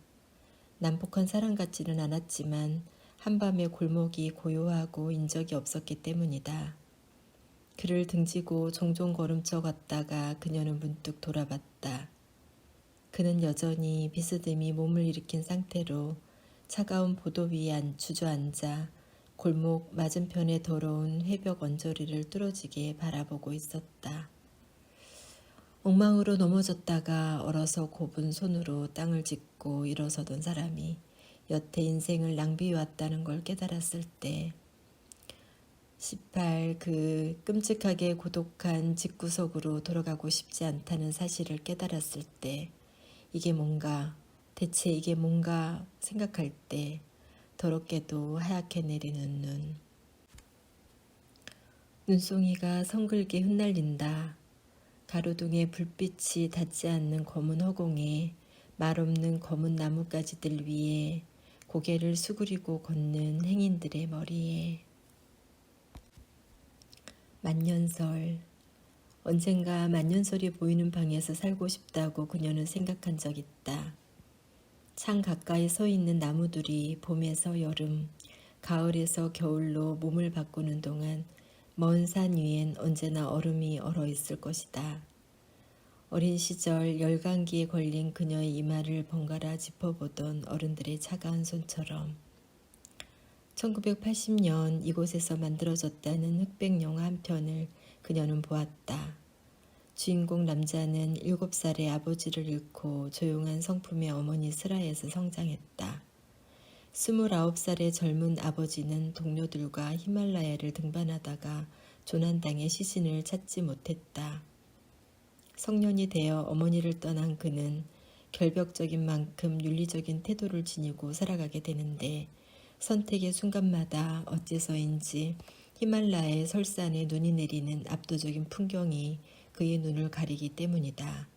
난폭한 사람 같지는 않았지만 한밤의 골목이 고요하고 인적이 없었기 때문이다. 그를 등지고 종종 걸음쳐 갔다가 그녀는 문득 돌아봤다. 그는 여전히 비스듬히 몸을 일으킨 상태로 차가운 보도 위에 주저앉아 골목 맞은편의 더러운 회벽 언저리를 뚫어지게 바라보고 있었다. 엉망으로 넘어졌다가 얼어서 곱은 손으로 땅을 짚고 일어서던 사람이 여태 인생을 낭비해왔다는 걸 깨달았을 때 18. 그 끔찍하게 고독한 집구석으로 돌아가고 싶지 않다는 사실을 깨달았을 때 이게 뭔가, 대체 이게 뭔가 생각할 때 더럽게도 하얗게 내리는 눈. 눈송이가 성글게 흩날린다. 가로등의 불빛이 닿지 않는 검은 허공에 말없는 검은 나뭇가지들 위에 고개를 수그리고 걷는 행인들의 머리에. 만년설. 언젠가 만년설이 보이는 방에서 살고 싶다고 그녀는 생각한 적 있다. 창 가까이 서 있는 나무들이 봄에서 여름, 가을에서 겨울로 몸을 바꾸는 동안 먼 산 위엔 언제나 얼음이 얼어 있을 것이다. 어린 시절 열감기에 걸린 그녀의 이마를 번갈아 짚어보던 어른들의 차가운 손처럼 1980년 이곳에서 만들어졌다는 흑백 영화 한 편을 그녀는 보았다. 주인공 남자는 7살의 아버지를 잃고 조용한 성품의 어머니 슬하에서 성장했다. 29살의 젊은 아버지는 동료들과 히말라야를 등반하다가 조난당해 시신을 찾지 못했다. 성년이 되어 어머니를 떠난 그는 결벽적인 만큼 윤리적인 태도를 지니고 살아가게 되는데 선택의 순간마다 어째서인지 히말라야의 설산에 눈이 내리는 압도적인 풍경이 그의 눈을 가리기 때문이다.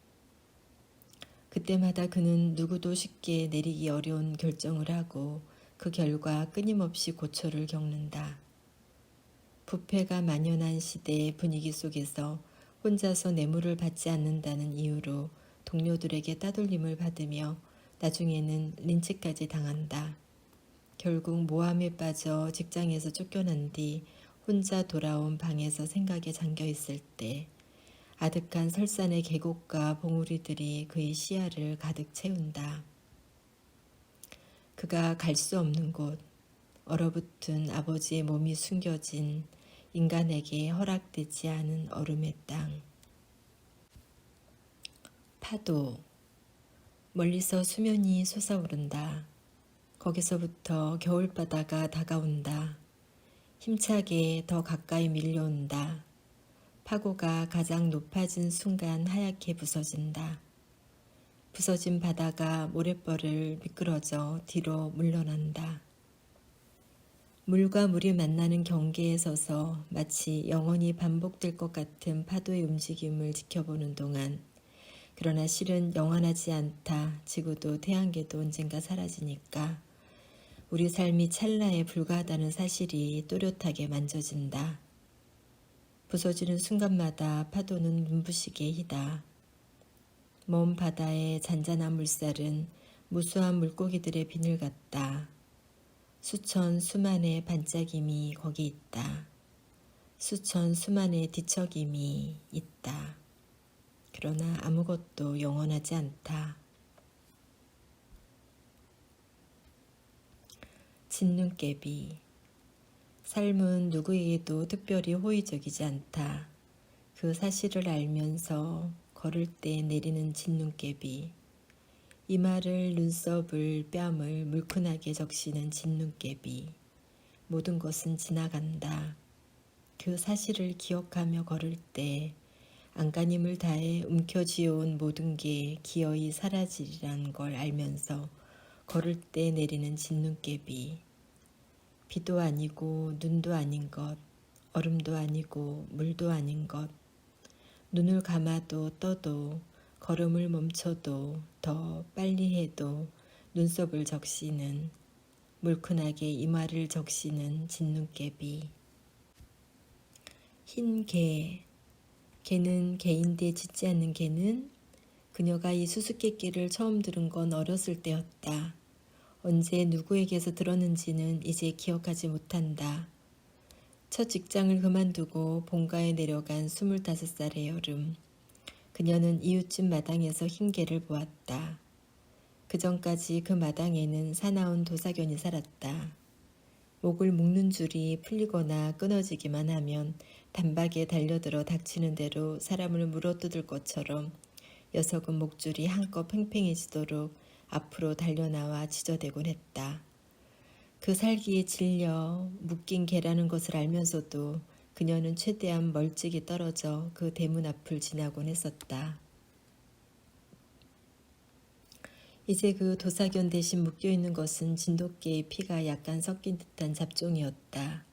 그때마다 그는 누구도 쉽게 내리기 어려운 결정을 하고 그 결과 끊임없이 고초를 겪는다. 부패가 만연한 시대의 분위기 속에서 혼자서 뇌물을 받지 않는다는 이유로 동료들에게 따돌림을 받으며 나중에는 린치까지 당한다. 결국 모함에 빠져 직장에서 쫓겨난 뒤 혼자 돌아온 방에서 생각에 잠겨 있을 때 아득한 설산의 계곡과 봉우리들이 그의 시야를 가득 채운다. 그가 갈 수 없는 곳, 얼어붙은 아버지의 몸이 숨겨진 인간에게 허락되지 않은 얼음의 땅. 파도. 멀리서 수면이 솟아오른다. 거기서부터 겨울바다가 다가온다. 힘차게 더 가까이 밀려온다. 파고가 가장 높아진 순간 하얗게 부서진다. 부서진 바다가 모래벌을 미끄러져 뒤로 물러난다. 물과 물이 만나는 경계에 서서 마치 영원히 반복될 것 같은 파도의 움직임을 지켜보는 동안 그러나 실은 영원하지 않다. 지구도 태양계도 언젠가 사라지니까 우리 삶이 찰나에 불과하다는 사실이 또렷하게 만져진다. 부서지는 순간마다 파도는 눈부시게 희다. 먼 바다의 잔잔한 물살은 무수한 물고기들의 비늘 같다. 수천 수만의 반짝임이 거기 있다. 수천 수만의 뒤척임이 있다. 그러나 아무것도 영원하지 않다. 진눈깨비. 삶은 누구에게도 특별히 호의적이지 않다. 그 사실을 알면서 걸을 때 내리는 진눈깨비. 이마를, 눈썹을, 뺨을 물큰하게 적시는 진눈깨비. 모든 것은 지나간다. 그 사실을 기억하며 걸을 때 안간힘을 다해 움켜쥐어온 모든 게 기어이 사라지리란 걸 알면서 걸을 때 내리는 진눈깨비. 비도 아니고 눈도 아닌 것, 얼음도 아니고 물도 아닌 것, 눈을 감아도 떠도 걸음을 멈춰도 더 빨리 해도 눈썹을 적시는 물큰하게 이마를 적시는 진눈깨비. 흰 개. 개는 개인데 짖지 않는 개는 그녀가 이 수수께끼를 처음 들은 건 어렸을 때였다. 언제 누구에게서 들었는지는 이제 기억하지 못한다. 첫 직장을 그만두고 본가에 내려간 25살의 여름. 그녀는 이웃집 마당에서 흰 개를 보았다. 그 전까지 그 마당에는 사나운 도사견이 살았다. 목을 묶는 줄이 풀리거나 끊어지기만 하면 단박에 달려들어 닥치는 대로 사람을 물어뜯을 것처럼 녀석은 목줄이 한껏 팽팽해지도록 앞으로 달려나와 지저대곤 했다. 그 살기에 질려 묶인 개라는 것을 알면서도 그녀는 최대한 멀찍이 떨어져 그 대문 앞을 지나곤 했었다. 이제 그 도사견 대신 묶여있는 것은 진돗개의 피가 약간 섞인 듯한 잡종이었다.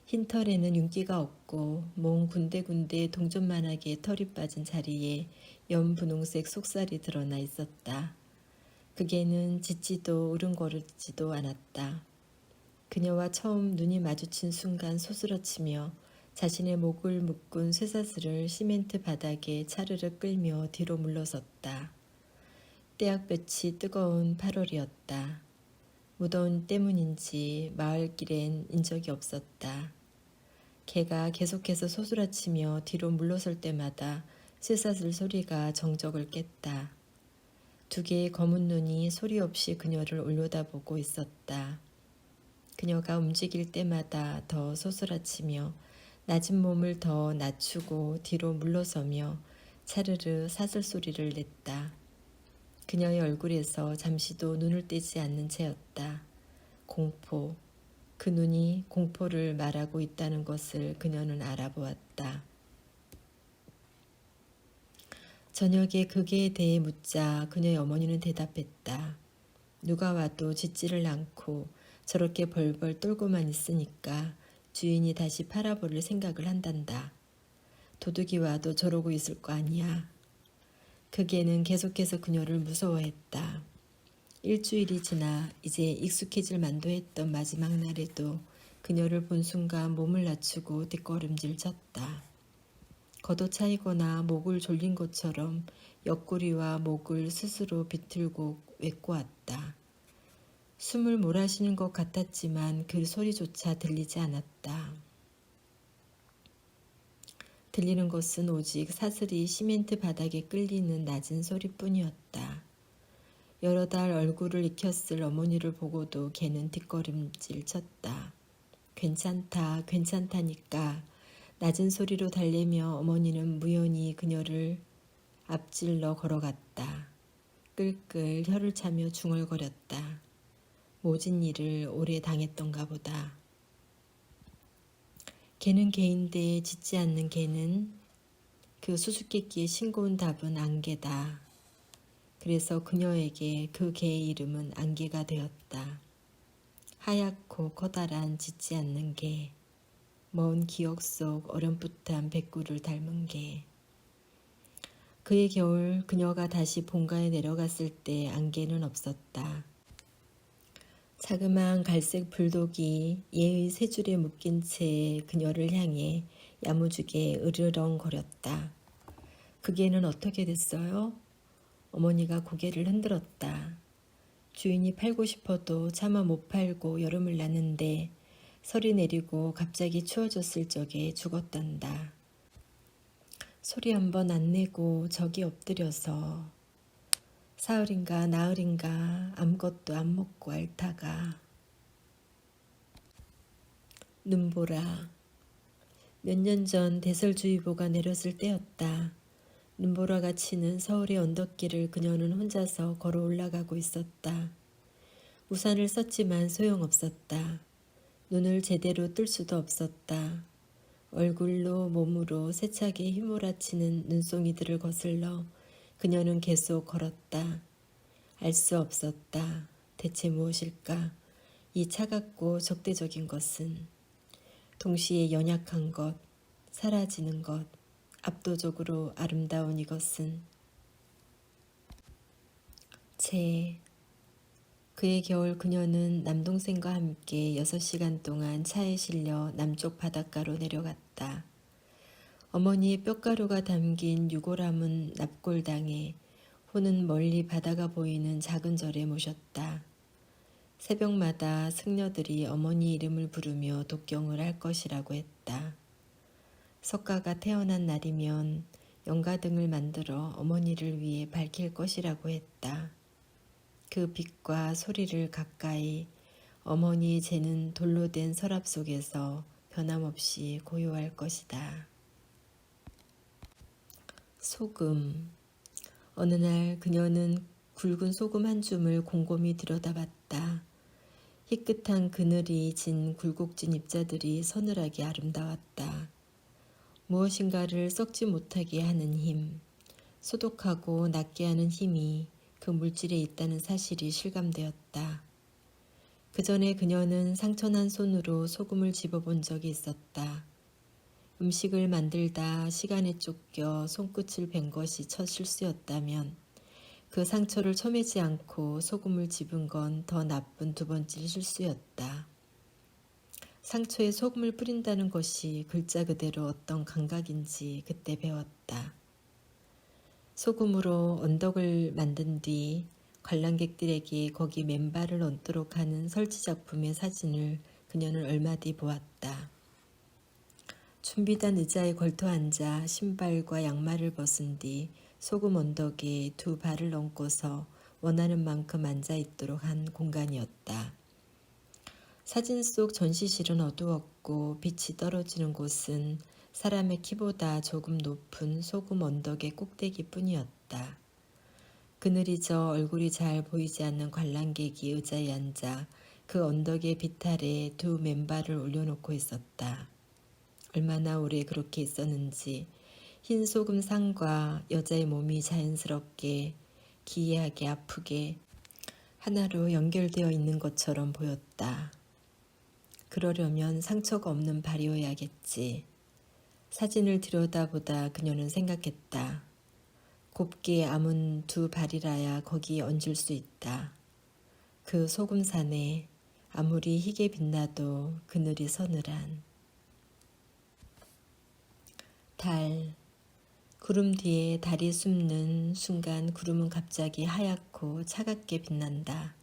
흰 털에는 윤기가 없고 몸 군데군데 동전만하게 털이 빠진 자리에 연분홍색 속살이 드러나 있었다. 그 개는 짖지도 으름거리지도 않았다. 그녀와 처음 눈이 마주친 순간 소스러치며 자신의 목을 묶은 쇠사슬을 시멘트 바닥에 차르르 끌며 뒤로 물러섰다. 떼약볕이 뜨거운 8월이었다. 무더운 때문인지 마을길엔 인적이 없었다. 개가 계속해서 소스라치며 뒤로 물러설 때마다 쇠사슬 소리가 정적을 깼다. 두 개의 검은 눈이 소리 없이 그녀를 올려다보고 있었다. 그녀가 움직일 때마다 더 소스라치며 낮은 몸을 더 낮추고 뒤로 물러서며 차르르 사슬 소리를 냈다. 그녀의 얼굴에서 잠시도 눈을 떼지 않는 채였다. 공포. 그 눈이 공포를 말하고 있다는 것을 그녀는 알아보았다. 저녁에 그 개에 대해 묻자 그녀의 어머니는 대답했다. 누가 와도 짖지를 않고 저렇게 벌벌 떨고만 있으니까 주인이 다시 팔아버릴 생각을 한단다. 도둑이 와도 저러고 있을 거 아니야. 그 개는 계속해서 그녀를 무서워했다. 일주일이 지나 이제 익숙해질 만도 했던 마지막 날에도 그녀를 본 순간 몸을 낮추고 뒷걸음질 쳤다. 걷어차이거나 목을 졸린 것처럼 옆구리와 목을 스스로 비틀고 외꼬았다. 숨을 몰아쉬는 것 같았지만 그 소리조차 들리지 않았다. 들리는 것은 오직 사슬이 시멘트 바닥에 끌리는 낮은 소리뿐이었다. 여러 달 얼굴을 익혔을 어머니를 보고도 걔는 뒷걸음질 쳤다. 괜찮다, 괜찮다니까. 낮은 소리로 달래며 어머니는 무연히 그녀를 앞질러 걸어갔다. 끌끌 혀를 차며 중얼거렸다. 모진 일을 오래 당했던가 보다. 걔는 걔인데 짖지 않는 걔는 그 수수께끼의 싱거운 답은 안개다. 그래서 그녀에게 그 개의 이름은 안개가 되었다. 하얗고 커다란 짖지 않는 개, 먼 기억 속 어렴풋한 백구를 닮은 개. 그의 겨울 그녀가 다시 본가에 내려갔을 때 안개는 없었다. 자그마한 갈색 불독이 예의 세 줄에 묶인 채 그녀를 향해 야무지게 으르렁거렸다. 그 개는 어떻게 됐어요? 어머니가 고개를 흔들었다. 주인이 팔고 싶어도 차마 못 팔고 여름을 났는데 설이 내리고 갑자기 추워졌을 적에 죽었단다. 소리 한 번 안 내고 저기 엎드려서 사흘인가 나흘인가 아무것도 안 먹고 앓다가 눈보라. 몇 년 전 대설주의보가 내렸을 때였다. 눈보라가 치는 서울의 언덕길을 그녀는 혼자서 걸어 올라가고 있었다. 우산을 썼지만 소용없었다. 눈을 제대로 뜰 수도 없었다. 얼굴로 몸으로 세차게 휘몰아치는 눈송이들을 거슬러 그녀는 계속 걸었다. 알 수 없었다. 대체 무엇일까? 이 차갑고 적대적인 것은. 동시에 연약한 것, 사라지는 것, 압도적으로 아름다운 이것은. 그의 겨울 그녀는 남동생과 함께 6시간 동안 차에 실려 남쪽 바닷가로 내려갔다. 어머니의 뼈가루가 담긴 유골함은 납골당해 호는 멀리 바다가 보이는 작은 절에 모셨다. 새벽마다 승려들이 어머니 이름을 부르며 독경을 할 것이라고 했다. 석가가 태어난 날이면 영가등을 만들어 어머니를 위해 밝힐 것이라고 했다. 그 빛과 소리를 가까이 어머니의 재는 돌로 된 서랍 속에서 변함없이 고요할 것이다. 소금. 어느 날 그녀는 굵은 소금 한 줌을 곰곰이 들여다봤다. 희끗한 그늘이 진 굴곡진 입자들이 서늘하게 아름다웠다. 무엇인가를 썩지 못하게 하는 힘, 소독하고 낫게 하는 힘이 그 물질에 있다는 사실이 실감되었다. 그 전에 그녀는 상처난 손으로 소금을 집어본 적이 있었다. 음식을 만들다 시간에 쫓겨 손끝을 벤 것이 첫 실수였다면 그 상처를 쳐매지 않고 소금을 집은 건 더 나쁜 두 번째 실수였다. 상처에 소금을 뿌린다는 것이 글자 그대로 어떤 감각인지 그때 배웠다. 소금으로 언덕을 만든 뒤 관람객들에게 거기 맨발을 얹도록 하는 설치 작품의 사진을 그녀는 얼마 뒤 보았다. 준비된 의자에 걸터 앉아 신발과 양말을 벗은 뒤 소금 언덕에 두 발을 얹고서 원하는 만큼 앉아 있도록 한 공간이었다. 사진 속 전시실은 어두웠고 빛이 떨어지는 곳은 사람의 키보다 조금 높은 소금 언덕의 꼭대기뿐이었다. 그늘이 져 얼굴이 잘 보이지 않는 관람객이 의자에 앉아 그 언덕의 비탈에 두 맨발을 올려놓고 있었다. 얼마나 오래 그렇게 있었는지 흰 소금 상과 여자의 몸이 자연스럽게 기이하게 아프게 하나로 연결되어 있는 것처럼 보였다. 그러려면 상처가 없는 발이어야겠지. 사진을 들여다보다 그녀는 생각했다. 곱게 아문 두 발이라야 거기에 얹을 수 있다. 그 소금산에 아무리 희게 빛나도 그늘이 서늘한 달. 구름 뒤에 달이 숨는 순간 구름은 갑자기 하얗고 차갑게 빛난다.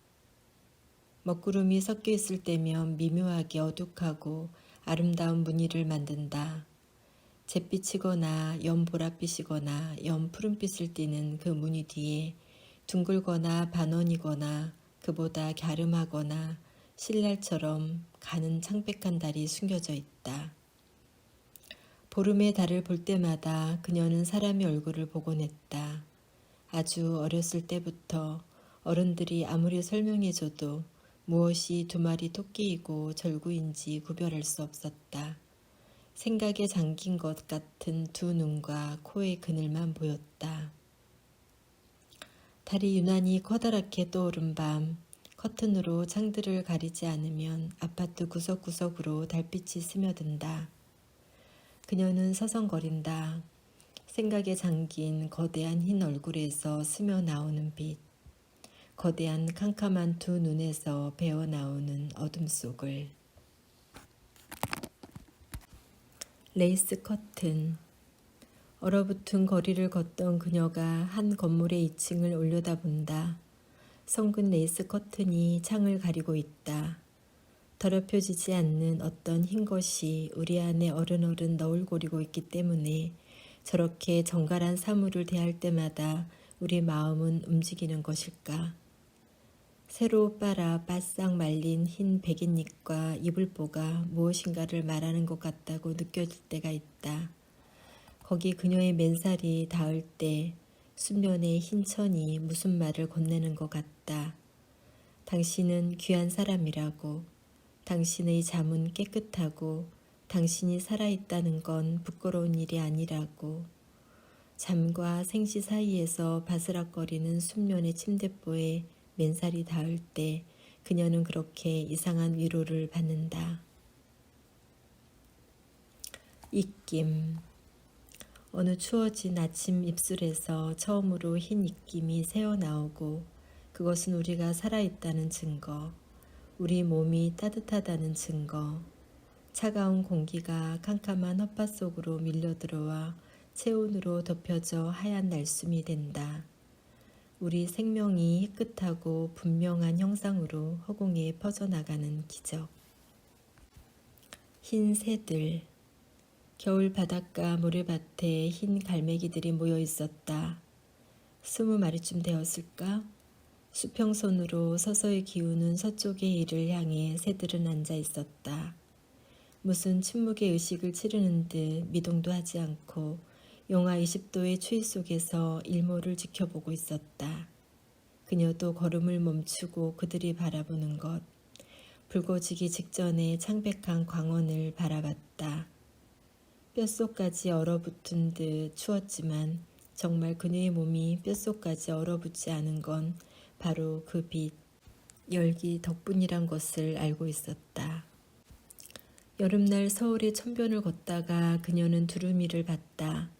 먹구름이 섞여 있을 때면 미묘하게 어둑하고 아름다운 무늬를 만든다. 잿빛이거나 연 보랏빛이거나 연 푸른빛을 띠는 그 무늬 뒤에 둥글거나 반원이거나 그보다 갸름하거나 신랄처럼 가는 창백한 달이 숨겨져 있다. 보름의 달을 볼 때마다 그녀는 사람의 얼굴을 보곤 했다. 아주 어렸을 때부터 어른들이 아무리 설명해줘도 무엇이 두 마리 토끼이고 절구인지 구별할 수 없었다. 생각에 잠긴 것 같은 두 눈과 코의 그늘만 보였다. 달이 유난히 커다랗게 떠오른 밤, 커튼으로 창들을 가리지 않으면 아파트 구석구석으로 달빛이 스며든다. 그녀는 서성거린다. 생각에 잠긴 거대한 흰 얼굴에서 스며 나오는 빛, 거대한 캄캄한 두 눈에서 배어 나오는 어둠 속을. 레이스 커튼. 얼어붙은 거리를 걷던 그녀가 한 건물의 2층을 올려다본다. 성근 레이스 커튼이 창을 가리고 있다. 더럽혀지지 않는 어떤 흰 것이 우리 안에 어른어른 너울거리고 있기 때문에 저렇게 정갈한 사물을 대할 때마다 우리 마음은 움직이는 것일까? 새로 빨아 바싹 말린 흰 백인잎과 이불보가 무엇인가를 말하는 것 같다고 느껴질 때가 있다. 거기 그녀의 맨살이 닿을 때 수면의 흰 천이 무슨 말을 건네는 것 같다. 당신은 귀한 사람이라고, 당신의 잠은 깨끗하고 당신이 살아있다는 건 부끄러운 일이 아니라고. 잠과 생시 사이에서 바스락거리는 숙면의 침대보에 맨살이 닿을 때 그녀는 그렇게 이상한 위로를 받는다. 입김. 어느 추워진 아침 입술에서 처음으로 흰 입김이 새어나오고 그것은 우리가 살아있다는 증거, 우리 몸이 따뜻하다는 증거, 차가운 공기가 캄캄한 텃밭 속으로 밀려들어와 체온으로 덮여져 하얀 날숨이 된다. 우리 생명이 희끗하고 분명한 형상으로 허공에 퍼져나가는 기적. 흰 새들. 겨울 바닷가 모래밭에 흰 갈매기들이 모여 있었다. 20마리쯤 되었을까? 수평선으로 서서히 기우는 서쪽의 일을 향해 새들은 앉아 있었다. 무슨 침묵의 의식을 치르는 듯 미동도 하지 않고 영하 20도의 추위 속에서 일몰을 지켜보고 있었다. 그녀도 걸음을 멈추고 그들이 바라보는 것, 붉어지기 직전의 창백한 광원을 바라봤다. 뼛속까지 얼어붙은 듯 추웠지만 정말 그녀의 몸이 뼛속까지 얼어붙지 않은 건 바로 그 빛, 열기 덕분이란 것을 알고 있었다. 여름날 서울의 천변을 걷다가 그녀는 두루미를 봤다.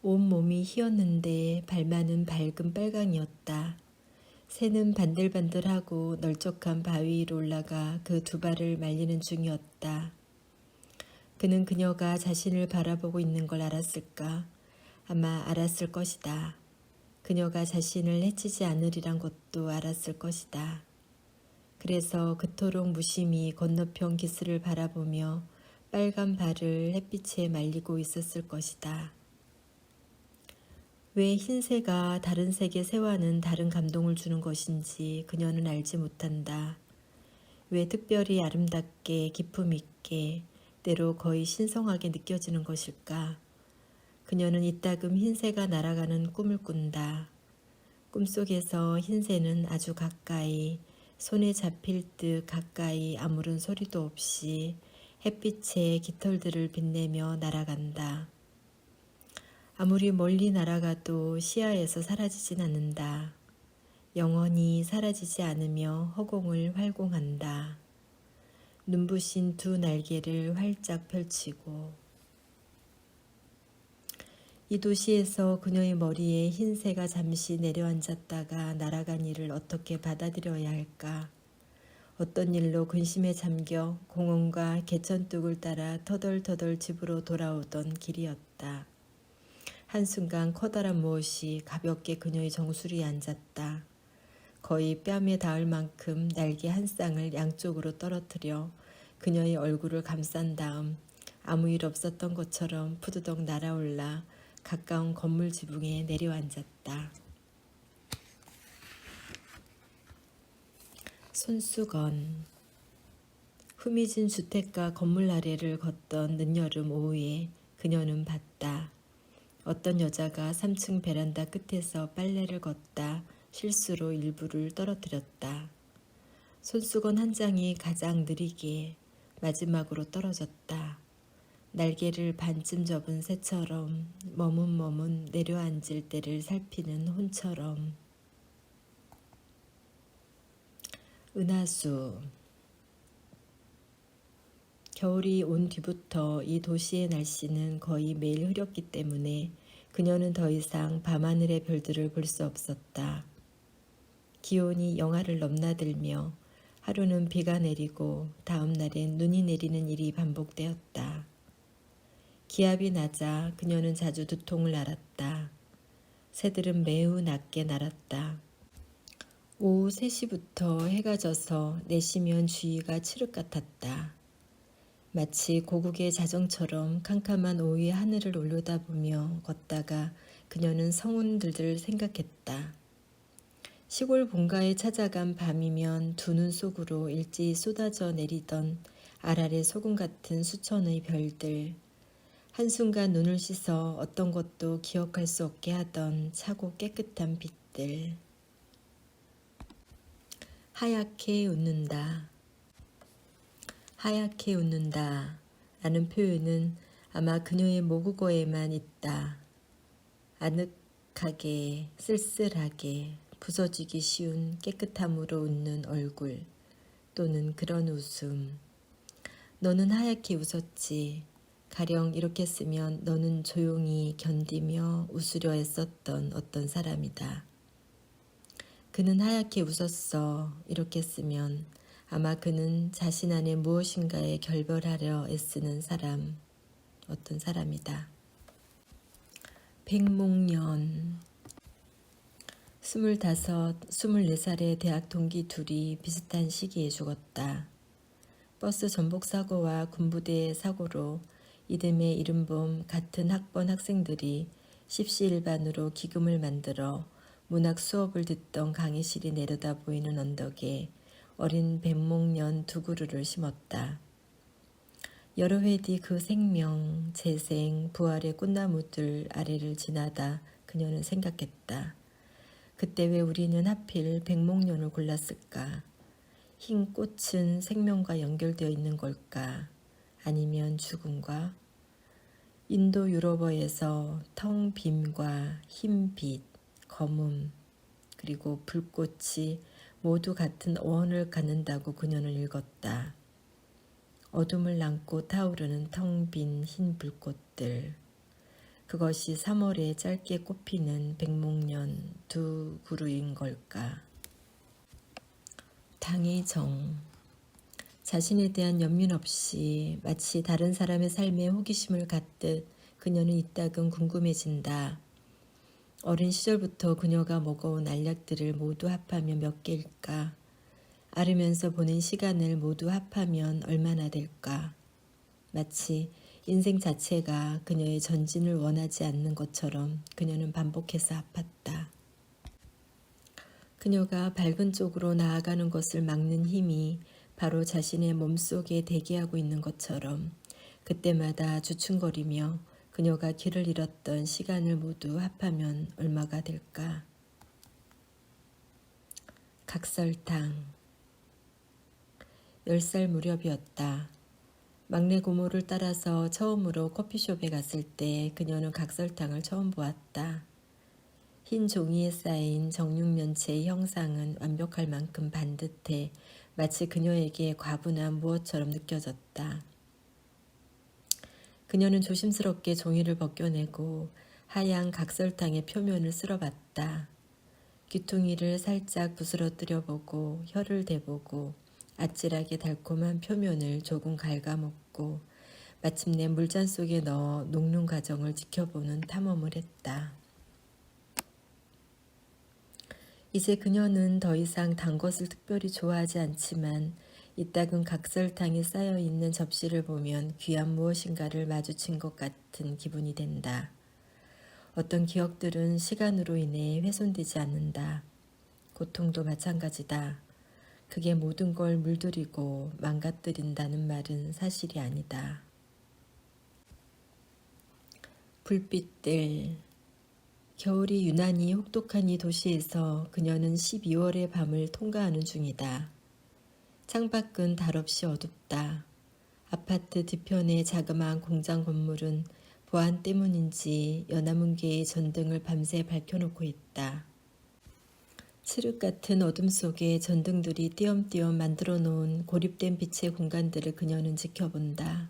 온몸이 희었는데 발만은 밝은 빨강이었다. 새는 반들반들하고 널쩍한 바위 위로 올라가 그 두 발을 말리는 중이었다. 그는 그녀가 자신을 바라보고 있는 걸 알았을까? 아마 알았을 것이다. 그녀가 자신을 해치지 않으리란 것도 알았을 것이다. 그래서 그토록 무심히 건너편 기슬을 바라보며 빨간 발을 햇빛에 말리고 있었을 것이다. 왜 흰새가 다른 색의 새와는 다른 감동을 주는 것인지 그녀는 알지 못한다. 왜 특별히 아름답게 기품 있게 때로 거의 신성하게 느껴지는 것일까? 그녀는 이따금 흰새가 날아가는 꿈을 꾼다. 꿈속에서 흰새는 아주 가까이, 손에 잡힐 듯 가까이 아무런 소리도 없이 햇빛에 깃털들을 빛내며 날아간다. 아무리 멀리 날아가도 시야에서 사라지진 않는다. 영원히 사라지지 않으며 허공을 활공한다. 눈부신 두 날개를 활짝 펼치고. 이 도시에서 그녀의 머리에 흰새가 잠시 내려앉았다가 날아간 일을 어떻게 받아들여야 할까? 어떤 일로 근심에 잠겨 공원과 개천뚝을 따라 터덜터덜 집으로 돌아오던 길이었다. 한순간 커다란 무엇이 가볍게 그녀의 정수리에 앉았다. 거의 뺨에 닿을 만큼 날개 한 쌍을 양쪽으로 떨어뜨려 그녀의 얼굴을 감싼 다음 아무 일 없었던 것처럼 푸드덕 날아올라 가까운 건물 지붕에 내려앉았다. 손수건. 흐미진 주택가 건물 아래를 걷던 늦여름 오후에 그녀는 봤다. 어떤 여자가 3층 베란다 끝에서 빨래를 걷다 실수로 일부를 떨어뜨렸다. 손수건 한 장이 가장 느리게 마지막으로 떨어졌다. 날개를 반쯤 접은 새처럼 머문머문 내려앉을 때를 살피는 혼처럼. 은하수. 겨울이 온 뒤부터 이 도시의 날씨는 거의 매일 흐렸기 때문에 그녀는 더 이상 밤하늘의 별들을 볼 수 없었다. 기온이 영하를 넘나들며 하루는 비가 내리고 다음 날엔 눈이 내리는 일이 반복되었다. 기압이 낮아 그녀는 자주 두통을 앓았다. 새들은 매우 낮게 날았다. 오후 3시부터 해가 져서 내시면 주위가 칠흑 같았다. 마치 고국의 자정처럼 캄캄한 오후의 하늘을 올려다보며 걷다가 그녀는 성운들을 생각했다. 시골 본가에 찾아간 밤이면 두 눈 속으로 일제히 쏟아져 내리던 알알의 소금 같은 수천의 별들, 한순간 눈을 씻어 어떤 것도 기억할 수 없게 하던 차고 깨끗한 빛들. 하얗게 웃는다. 하얗게 웃는다 라는 표현은 아마 그녀의 모국어에만 있다. 아늑하게, 쓸쓸하게, 부서지기 쉬운 깨끗함으로 웃는 얼굴 또는 그런 웃음. 너는 하얗게 웃었지. 가령 이렇게 쓰면 너는 조용히 견디며 웃으려 애썼던 어떤 사람이다. 그는 하얗게 웃었어. 이렇게 쓰면 아마 그는 자신 안에 무엇인가에 결별하려 애쓰는 사람, 어떤 사람이다. 백목년. 25, 24살의 대학 동기 둘이 비슷한 시기에 죽었다. 버스 전복 사고와 군부대 사고로 이듬해 이른봄 같은 학번 학생들이 십시일반으로 기금을 만들어 문학 수업을 듣던 강의실이 내려다 보이는 언덕에 어린 백목련 두 그루를 심었다. 여러 해 뒤 그 생명, 재생, 부활의 꽃나무들 아래를 지나다 그녀는 생각했다. 그때 왜 우리는 하필 백목련을 골랐을까? 흰 꽃은 생명과 연결되어 있는 걸까? 아니면 죽음과? 인도 유럽어에서 텅 빔과 흰 빛, 검음, 그리고 불꽃이 모두 같은 어원을 갖는다고 그녀는 읽었다. 어둠을 남고 타오르는 텅 빈 흰 불꽃들. 그것이 3월에 짧게 꽃피는 백목련 두 그루인 걸까? 당의정. 자신에 대한 연민 없이 마치 다른 사람의 삶에 호기심을 갖듯 그녀는 이따금 궁금해진다. 어린 시절부터 그녀가 먹어온 알약들을 모두 합하면 몇 개일까? 앓으면서 보낸 시간을 모두 합하면 얼마나 될까? 마치 인생 자체가 그녀의 전진을 원하지 않는 것처럼 그녀는 반복해서 아팠다. 그녀가 밝은 쪽으로 나아가는 것을 막는 힘이 바로 자신의 몸속에 대기하고 있는 것처럼 그때마다 주춤거리며 그녀가 길을 잃었던 시간을 모두 합하면 얼마가 될까? 각설탕. 10살 무렵이었다. 막내 고모를 따라서 처음으로 커피숍에 갔을 때 그녀는 각설탕을 처음 보았다. 흰 종이에 쌓인 정육면체의 형상은 완벽할 만큼 반듯해 마치 그녀에게 과분한 무엇처럼 느껴졌다. 그녀는 조심스럽게 종이를 벗겨내고 하얀 각설탕의 표면을 쓸어봤다. 귀퉁이를 살짝 부스러뜨려보고 혀를 대보고 아찔하게 달콤한 표면을 조금 갉아먹고 마침내 물잔 속에 넣어 녹는 과정을 지켜보는 탐험을 했다. 이제 그녀는 더 이상 단 것을 특별히 좋아하지 않지만 이따금 각설탕이 쌓여있는 접시를 보면 귀한 무엇인가를 마주친 것 같은 기분이 된다. 어떤 기억들은 시간으로 인해 훼손되지 않는다. 고통도 마찬가지다. 그게 모든 걸 물들이고 망가뜨린다는 말은 사실이 아니다. 불빛들. 겨울이 유난히 혹독한 이 도시에서 그녀는 12월의 밤을 통과하는 중이다. 창밖은 달없이 어둡다. 아파트 뒤편의 자그마한 공장 건물은 보안 때문인지 연화문계의 전등을 밤새 밝혀놓고 있다. 칠흑 같은 어둠 속에 전등들이 띄엄띄엄 만들어 놓은 고립된 빛의 공간들을 그녀는 지켜본다.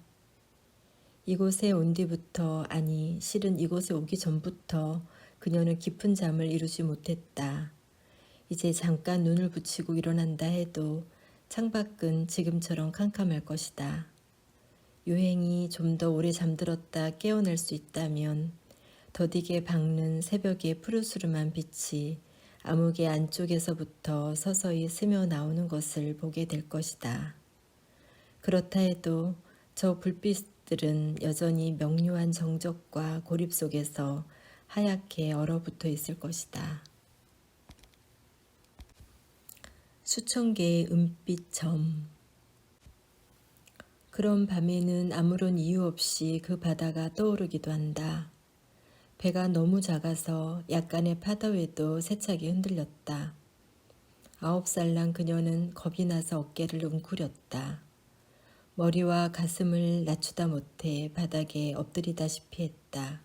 이곳에 온 뒤부터, 아니 실은 이곳에 오기 전부터 그녀는 깊은 잠을 이루지 못했다. 이제 잠깐 눈을 붙이고 일어난다 해도 창밖은 지금처럼 캄캄할 것이다. 유행이 좀 더 오래 잠들었다 깨어날 수 있다면 더디게 밝는 새벽의 푸르스름한 빛이 암흑의 안쪽에서부터 서서히 스며 나오는 것을 보게 될 것이다. 그렇다 해도 저 불빛들은 여전히 명료한 정적과 고립 속에서 하얗게 얼어붙어 있을 것이다. 수천 개의 은빛 점. 그런 밤에는 아무런 이유 없이 그 바다가 떠오르기도 한다. 배가 너무 작아서 약간의 파도에도 세차게 흔들렸다. 9살 난 그녀는 겁이 나서 어깨를 웅크렸다. 머리와 가슴을 낮추다 못해 바닥에 엎드리다시피 했다.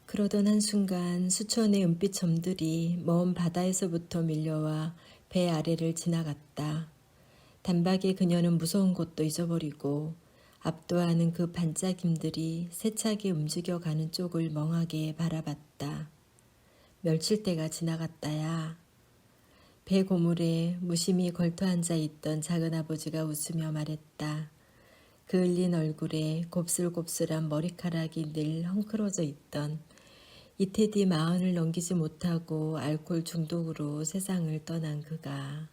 그러던 한순간 수천의 은빛 점들이 먼 바다에서부터 밀려와 배 아래를 지나갔다. 단박에 그녀는 무서운 것도 잊어버리고 압도하는 그 반짝임들이 세차게 움직여가는 쪽을 멍하게 바라봤다. 멸칠대가 지나갔다야. 배 고물에 무심히 걸터앉아 있던 작은아버지가 웃으며 말했다. 그 흘린 얼굴에 곱슬곱슬한 머리카락이 늘 헝클어져 있던 이태디 40을 넘기지 못하고 알코올 중독으로 세상을 떠난 그가.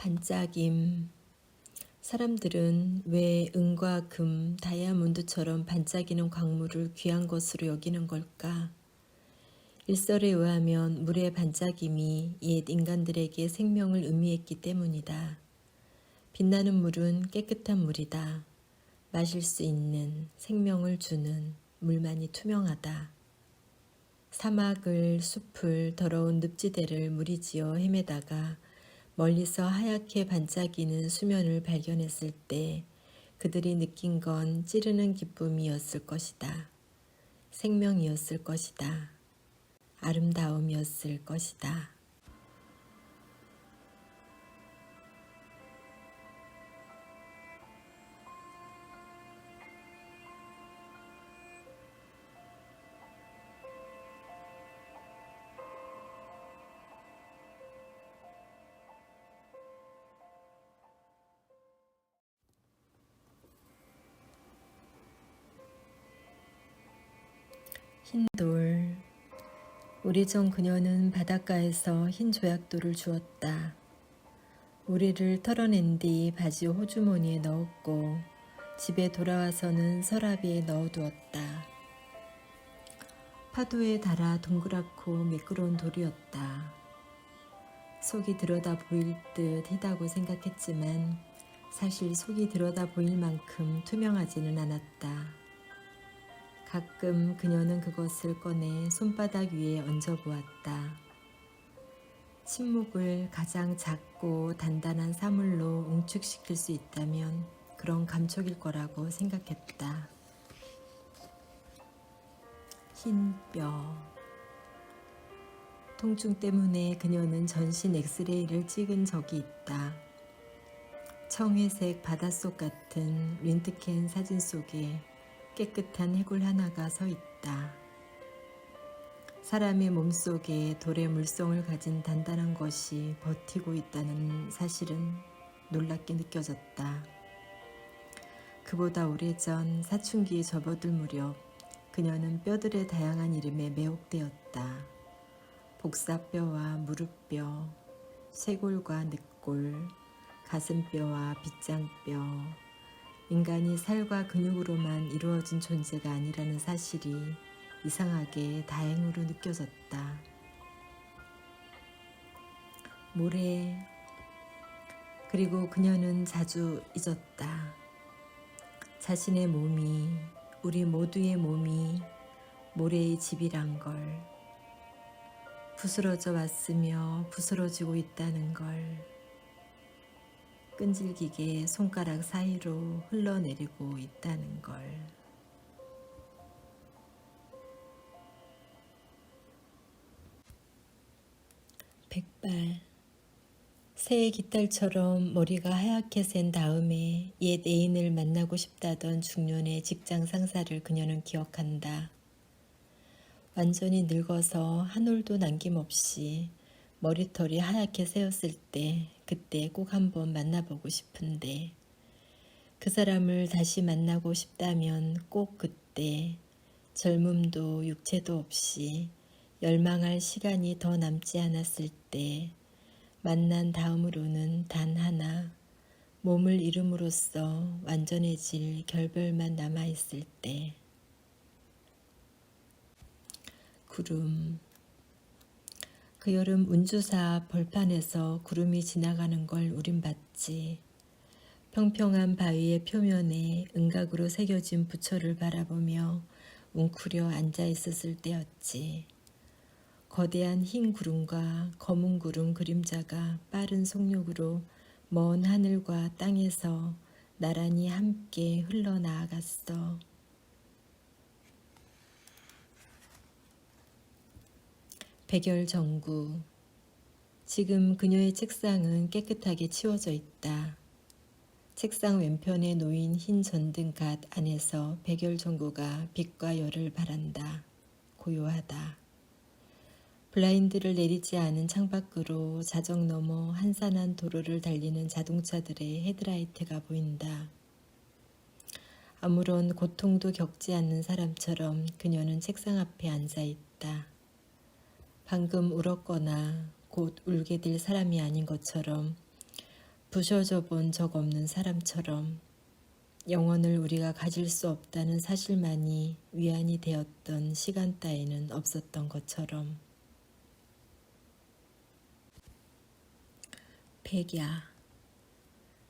반짝임. 사람들은 왜 은과 금, 다이아몬드처럼 반짝이는 광물을 귀한 것으로 여기는 걸까? 일설에 의하면 물의 반짝임이 옛 인간들에게 생명을 의미했기 때문이다. 빛나는 물은 깨끗한 물이다. 마실 수 있는, 생명을 주는 물만이 투명하다. 사막을, 숲을, 더러운 늪지대를 무리지어 헤매다가 멀리서 하얗게 반짝이는 수면을 발견했을 때 그들이 느낀 건 찌르는 기쁨이었을 것이다. 생명이었을 것이다. 아름다움이었을 것이다. 흰돌. 오래전 그녀는 바닷가에서 흰 조약돌을 주었다. 모래를 털어낸 뒤 바지 호주머니에 넣었고 집에 돌아와서는 서랍에 넣어두었다. 파도에 닳아 동그랗고 매끄러운 돌이었다. 속이 들여다 보일 듯 하다고 생각했지만 사실 속이 들여다 보일 만큼 투명하지는 않았다. 가끔 그녀는 그것을 꺼내 손바닥 위에 얹어보았다. 침묵을 가장 작고 단단한 사물로 응축시킬 수 있다면 그런 감촉일 거라고 생각했다. 흰 뼈. 통증 때문에 그녀는 전신 엑스레이를 찍은 적이 있다. 청회색 바닷속 같은 린트겐 사진 속에 깨끗한 해골 하나가 서 있다. 사람의 몸속에 돌의 물성을 가진 단단한 것이 버티고 있다는 사실은 놀랍게 느껴졌다. 그보다 오래전 사춘기에 접어들 무렵 그녀는 뼈들의 다양한 이름에 매혹되었다. 복사뼈와 무릎뼈, 쇄골과 늑골, 가슴뼈와 빗장뼈, 인간이 살과 근육으로만 이루어진 존재가 아니라는 사실이 이상하게 다행으로 느껴졌다. 모래. 그리고 그녀는 자주 잊었다. 자신의 몸이, 우리 모두의 몸이 모래의 집이란 걸, 부스러져 왔으며 부스러지고 있다는 걸, 끈질기게 손가락 사이로 흘러내리고 있다는 걸. 백발. 새의 깃털처럼 머리가 하얗게 센 다음에 옛 애인을 만나고 싶다던 중년의 직장 상사를 그녀는 기억한다. 완전히 늙어서 한 올도 남김없이 머리털이 하얗게 새었을 때 그때 꼭 한번 만나보고 싶은데 그 사람을 다시 만나고 싶다면 꼭 그때 젊음도 육체도 없이 열망할 시간이 더 남지 않았을 때 만난 다음으로는 단 하나 몸을 잃음으로써 완전해질 결별만 남아있을 때. 구름. 그 여름 운주사 벌판에서 구름이 지나가는 걸 우린 봤지. 평평한 바위의 표면에 은각으로 새겨진 부처를 바라보며 웅크려 앉아 있었을 때였지. 거대한 흰 구름과 검은 구름 그림자가 빠른 속력으로 먼 하늘과 땅에서 나란히 함께 흘러나아갔어. 백열전구. 지금 그녀의 책상은 깨끗하게 치워져 있다. 책상 왼편에 놓인 흰 전등갓 안에서 백열전구가 빛과 열을 발한다. 고요하다. 블라인드를 내리지 않은 창밖으로 자정 너머 한산한 도로를 달리는 자동차들의 헤드라이트가 보인다. 아무런 고통도 겪지 않는 사람처럼 그녀는 책상 앞에 앉아 있다. 방금 울었거나 곧 울게 될 사람이 아닌 것처럼, 부셔져 본 적 없는 사람처럼, 영혼을 우리가 가질 수 없다는 사실만이 위안이 되었던 시간 따위는 없었던 것처럼. 백야.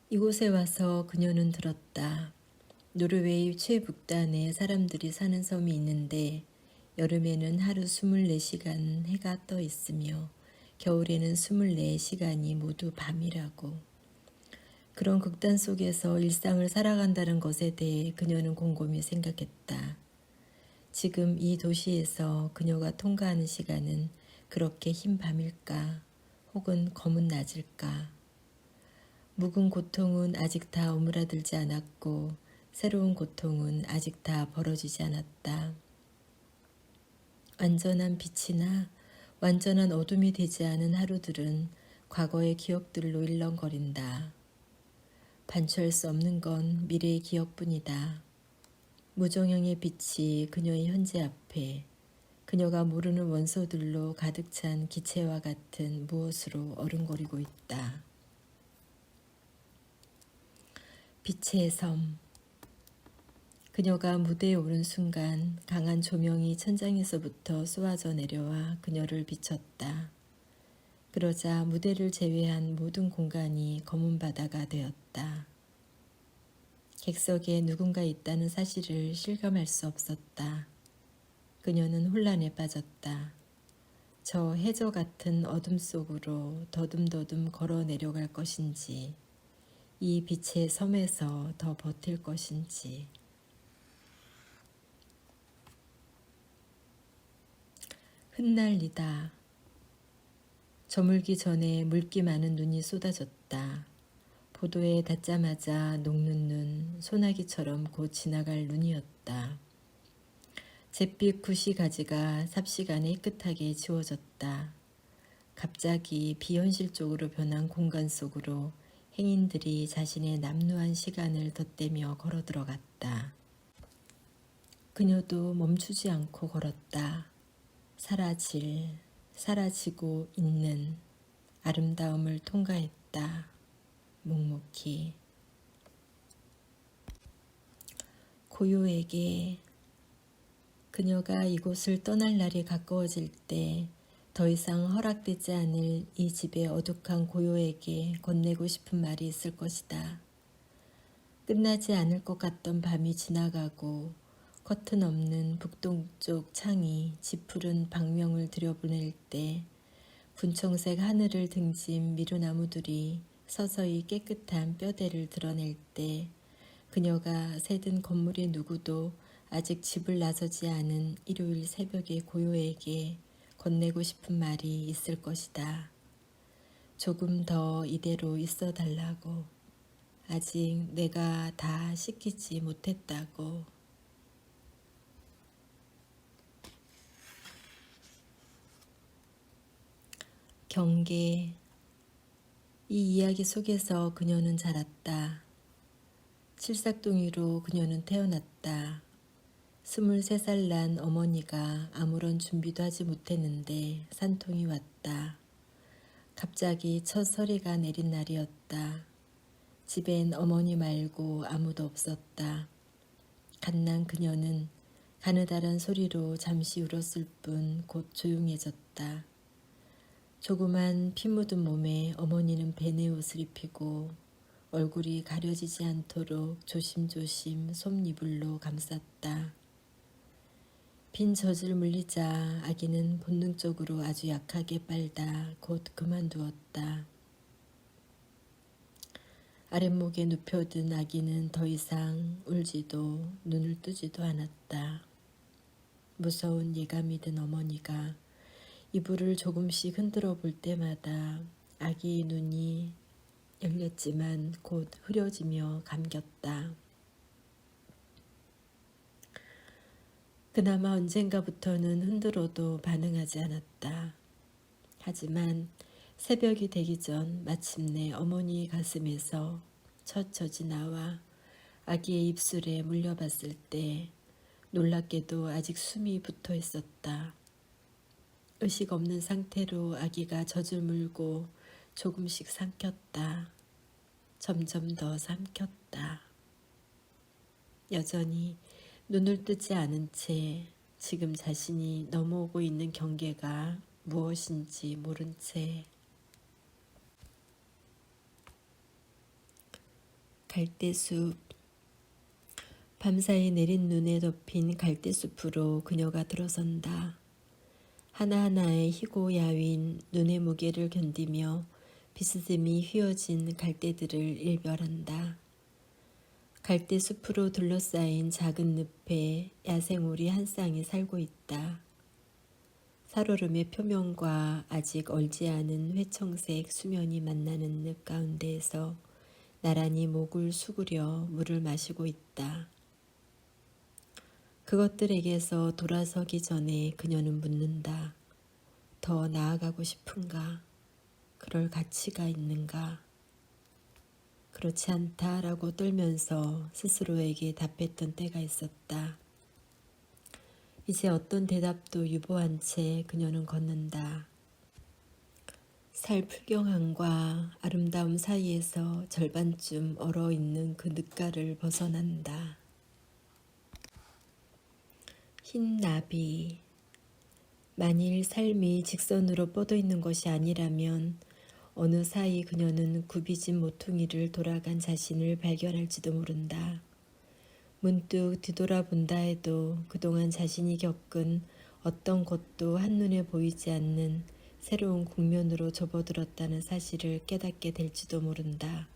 이곳에 와서 그녀는 들었다. 노르웨이 최북단에 사람들이 사는 섬이 있는데 여름에는 하루 24시간 해가 떠 있으며 겨울에는 24시간이 모두 밤이라고. 그런 극단 속에서 일상을 살아간다는 것에 대해 그녀는 곰곰이 생각했다. 지금 이 도시에서 그녀가 통과하는 시간은 그렇게 흰 밤일까? 혹은 검은 낮일까? 묵은 고통은 아직 다 오므라들지 않았고 새로운 고통은 아직 다 벌어지지 않았다. 완전한 빛이나 완전한 어둠이 되지 않은 하루들은 과거의 기억들로 일렁거린다. 반추할 수 없는 건 미래의 기억뿐이다. 무정형의 빛이 그녀의 현재 앞에 그녀가 모르는 원소들로 가득 찬 기체와 같은 무엇으로 어른거리고 있다. 빛의 섬. 그녀가 무대에 오른 순간 강한 조명이 천장에서부터 쏘아져 내려와 그녀를 비췄다. 그러자 무대를 제외한 모든 공간이 검은 바다가 되었다. 객석에 누군가 있다는 사실을 실감할 수 없었다. 그녀는 혼란에 빠졌다. 저 해저 같은 어둠 속으로 더듬더듬 걸어 내려갈 것인지, 이 빛의 섬에서 더 버틸 것인지. 흩날리다. 저물기 전에 물기 많은 눈이 쏟아졌다. 보도에 닿자마자 녹는 눈, 소나기처럼 곧 지나갈 눈이었다. 잿빛 구시가지가 삽시간에 깨끗하게 지워졌다. 갑자기 비현실적으로 변한 공간 속으로 행인들이 자신의 남루한 시간을 덧대며 걸어 들어갔다. 그녀도 멈추지 않고 걸었다. 사라지고 있는 아름다움을 통과했다. 묵묵히. 고요에게 그녀가 이곳을 떠날 날이 가까워질 때 더 이상 허락되지 않을 이 집의 어둑한 고요에게 건네고 싶은 말이 있을 것이다. 끝나지 않을 것 같던 밤이 지나가고 커튼 없는 북동쪽 창이 지푸른 방명을 들여보낼 때 분청색 하늘을 등진 미루나무들이 서서히 깨끗한 뼈대를 드러낼 때 그녀가 새든 건물의 누구도 아직 집을 나서지 않은 일요일 새벽의 고요에게 건네고 싶은 말이 있을 것이다. 조금 더 이대로 있어 달라고. 아직 내가 다 씻기지 못했다고. 경계. 이 이야기 속에서 그녀는 자랐다. 칠삭동이로 그녀는 태어났다. 23살 난 어머니가 아무런 준비도 하지 못했는데 산통이 왔다. 갑자기 첫 서리가 내린 날이었다. 집엔 어머니 말고 아무도 없었다. 갓난 그녀는 가느다란 소리로 잠시 울었을 뿐 곧 조용해졌다. 조그만 피 묻은 몸에 어머니는 베네 옷을 입히고 얼굴이 가려지지 않도록 조심조심 솜이불로 감쌌다. 빈 젖을 물리자 아기는 본능적으로 아주 약하게 빨다 곧 그만두었다. 아랫목에 눕혀둔 아기는 더 이상 울지도 눈을 뜨지도 않았다. 무서운 예감이 든 어머니가 이불을 조금씩 흔들어 볼 때마다 아기의 눈이 열렸지만 곧 흐려지며 감겼다. 그나마 언젠가부터는 흔들어도 반응하지 않았다. 하지만 새벽이 되기 전 마침내 어머니의 가슴에서 첫 젖이 나와 아기의 입술에 물려봤을 때 놀랍게도 아직 숨이 붙어 있었다. 의식 없는 상태로 아기가 젖을 물고 조금씩 삼켰다. 점점 더 삼켰다. 여전히 눈을 뜨지 않은 채 지금 자신이 넘어오고 있는 경계가 무엇인지 모른 채. 갈대숲. 밤사이 내린 눈에 덮인 갈대숲으로 그녀가 들어선다. 하나하나의 희고 야윈 눈의 무게를 견디며 비스듬히 휘어진 갈대들을 일별한다. 갈대숲으로 둘러싸인 작은 늪에 야생오리 한 쌍이 살고 있다. 살얼음의 표면과 아직 얼지 않은 회청색 수면이 만나는 늪 가운데에서 나란히 목을 수그려 물을 마시고 있다. 그것들에게서 돌아서기 전에 그녀는 묻는다. 더 나아가고 싶은가? 그럴 가치가 있는가? 그렇지 않다라고 떨면서 스스로에게 답했던 때가 있었다. 이제 어떤 대답도 유보한 채 그녀는 걷는다. 살 풀경함과 아름다움 사이에서 절반쯤 얼어있는 그 늑가를 벗어난다. 흰 나비. 만일 삶이 직선으로 뻗어 있는 것이 아니라면 어느 사이 그녀는 굽이진 모퉁이를 돌아간 자신을 발견할지도 모른다. 문득 뒤돌아본다 해도 그동안 자신이 겪은 어떤 것도 한눈에 보이지 않는 새로운 국면으로 접어들었다는 사실을 깨닫게 될지도 모른다.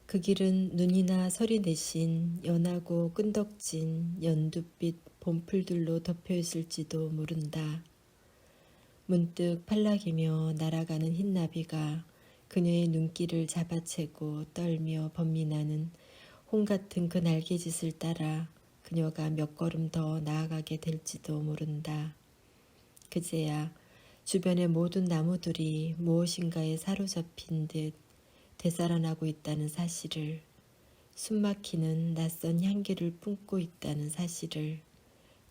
그 길은 눈이나 서리 대신 연하고 끈덕진 연두빛 봄풀들로 덮여 있을지도 모른다. 문득 팔락이며 날아가는 흰나비가 그녀의 눈길을 잡아채고 떨며 번민하는 홍 같은 그 날개짓을 따라 그녀가 몇 걸음 더 나아가게 될지도 모른다. 그제야 주변의 모든 나무들이 무엇인가에 사로잡힌 듯 되살아나고 있다는 사실을, 숨막히는 낯선 향기를 뿜고 있다는 사실을,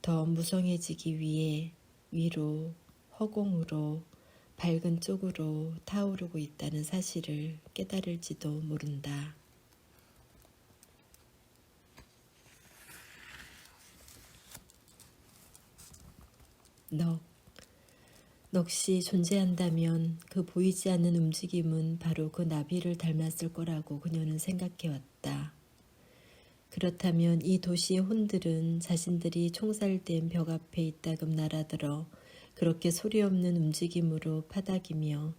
더 무성해지기 위해 위로, 허공으로, 밝은 쪽으로 타오르고 있다는 사실을 깨달을지도 모른다. 넋이 존재한다면 그 보이지 않는 움직임은 바로 그 나비를 닮았을 거라고 그녀는 생각해왔다. 그렇다면 이 도시의 혼들은 자신들이 총살된 벽 앞에 이따금 날아들어 그렇게 소리 없는 움직임으로 파닥이며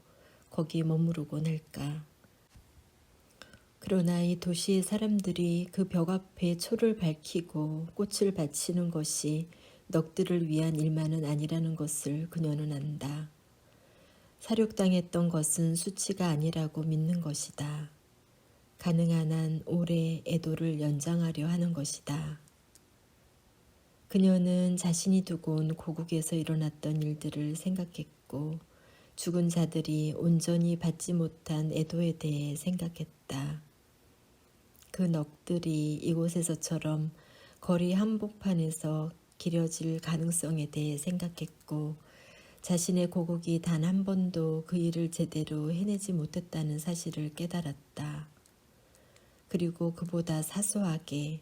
거기 머무르곤 할까. 그러나 이 도시의 사람들이 그 벽 앞에 초를 밝히고 꽃을 바치는 것이 넋들을 위한 일만은 아니라는 것을 그녀는 안다. 사륙당했던 것은 수치가 아니라고 믿는 것이다. 가능한 한 오래 애도를 연장하려 하는 것이다. 그녀는 자신이 두고 온 고국에서 일어났던 일들을 생각했고 죽은 자들이 온전히 받지 못한 애도에 대해 생각했다. 그 넋들이 이곳에서처럼 거리 한복판에서 기려질 가능성에 대해 생각했고 자신의 고국이 단 한 번도 그 일을 제대로 해내지 못했다는 사실을 깨달았다. 그리고 그보다 사소하게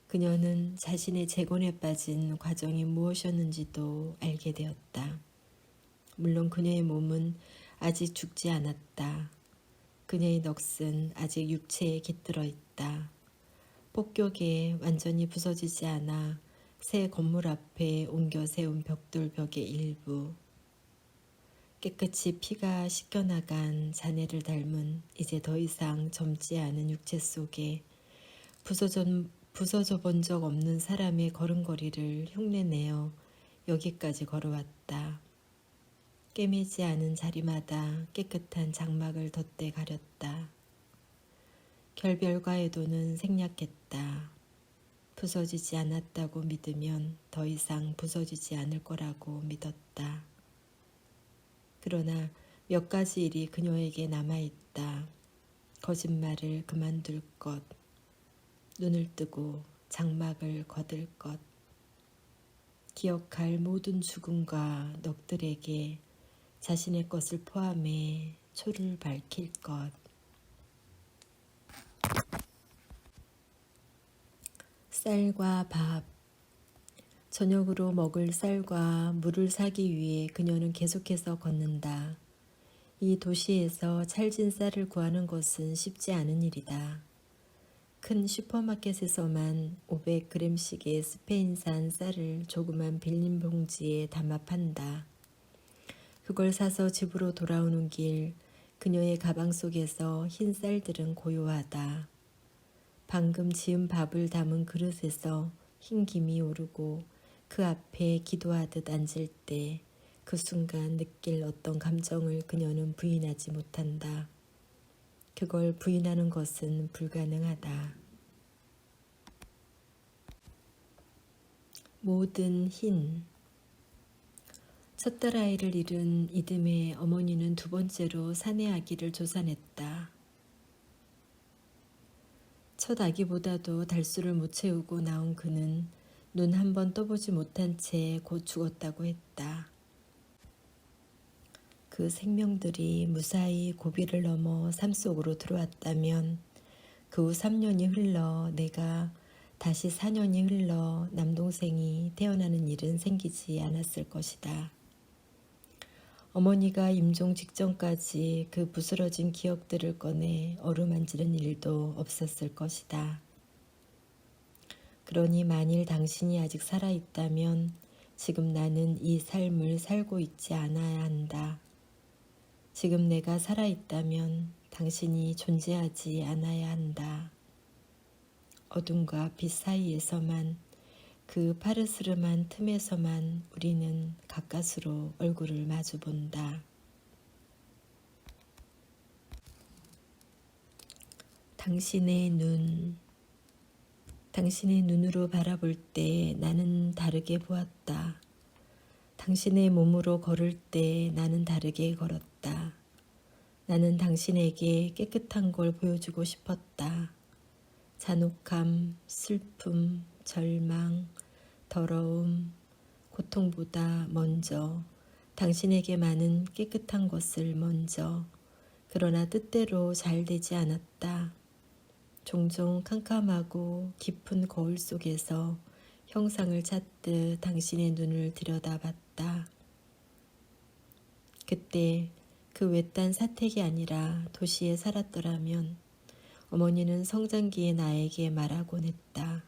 그녀는 자신의 재건에 빠진 과정이 무엇이었는지도 알게 되었다. 물론 그녀의 몸은 아직 죽지 않았다. 그녀의 넋은 아직 육체에 깃들어 있다. 폭격에 완전히 부서지지 않아 새 건물 앞에 옮겨 세운 벽돌벽의 일부. 깨끗이 피가 씻겨나간 자네를 닮은 이제 더 이상 젊지 않은 육체 속에 부서져 본 적 없는 사람의 걸음걸이를 흉내내어 여기까지 걸어왔다. 꿰매지 않은 자리마다 깨끗한 장막을 덧대 가렸다. 결별과 애도는 생략했다. 부서지지 않았다고 믿으면 더 이상 부서지지 않을 거라고 믿었다. 그러나 몇 가지 일이 그녀에게 남아있다. 거짓말을 그만둘 것, 눈을 뜨고 장막을 거들 것, 기억할 모든 죽음과 넋들에게 자신의 것을 포함해 초를 밝힐 것. 쌀과 밥. 저녁으로 먹을 쌀과 물을 사기 위해 그녀는 계속해서 걷는다. 이 도시에서 찰진 쌀을 구하는 것은 쉽지 않은 일이다. 큰 슈퍼마켓에서만 500g씩의 스페인산 쌀을 조그만 빌린 봉지에 담아 판다. 그걸 사서 집으로 돌아오는 길 그녀의 가방 속에서 흰 쌀들은 고요하다. 방금 지은 밥을 담은 그릇에서 흰 김이 오르고 그 앞에 기도하듯 앉을 때 그 순간 느낄 어떤 감정을 그녀는 부인하지 못한다. 그걸 부인하는 것은 불가능하다. 모든 흰. 첫딸 아이를 잃은 이듬해 어머니는 두 번째로 사내 아기를 조산했다. 첫 아기보다도 달수를 못 채우고 나온 그는 눈 한 번 떠보지 못한 채 곧 죽었다고 했다. 그 그 생명들이 무사히 고비를 넘어 삶 속으로 들어왔다면 그 후 3년이 흘러 내가 다시 4년이 흘러 남동생이 태어나는 일은 생기지 않았을 것이다. 어머니가 임종 직전까지 그 부스러진 기억들을 꺼내 어루만지는 일도 없었을 것이다. 그러니 만일 당신이 아직 살아있다면 지금 나는 이 삶을 살고 있지 않아야 한다. 지금 내가 살아있다면 당신이 존재하지 않아야 한다. 어둠과 빛 사이에서만 그 파르스름한 틈에서만 우리는 가까스로 얼굴을 마주 본다. 당신의 눈으로 바라볼 때 나는 다르게 보았다. 당신의 몸으로 걸을 때 나는 다르게 걸었다. 나는 당신에게 깨끗한 걸 보여주고 싶었다. 잔혹함, 슬픔, 절망, 더러움, 고통보다 먼저 당신에게 많은 깨끗한 것을 먼저, 그러나 뜻대로 잘 되지 않았다. 종종 캄캄하고 깊은 거울 속에서 형상을 찾듯 당신의 눈을 들여다봤다. 그때 그 외딴 사택이 아니라 도시에 살았더라면 어머니는 성장기의 나에게 말하곤 했다.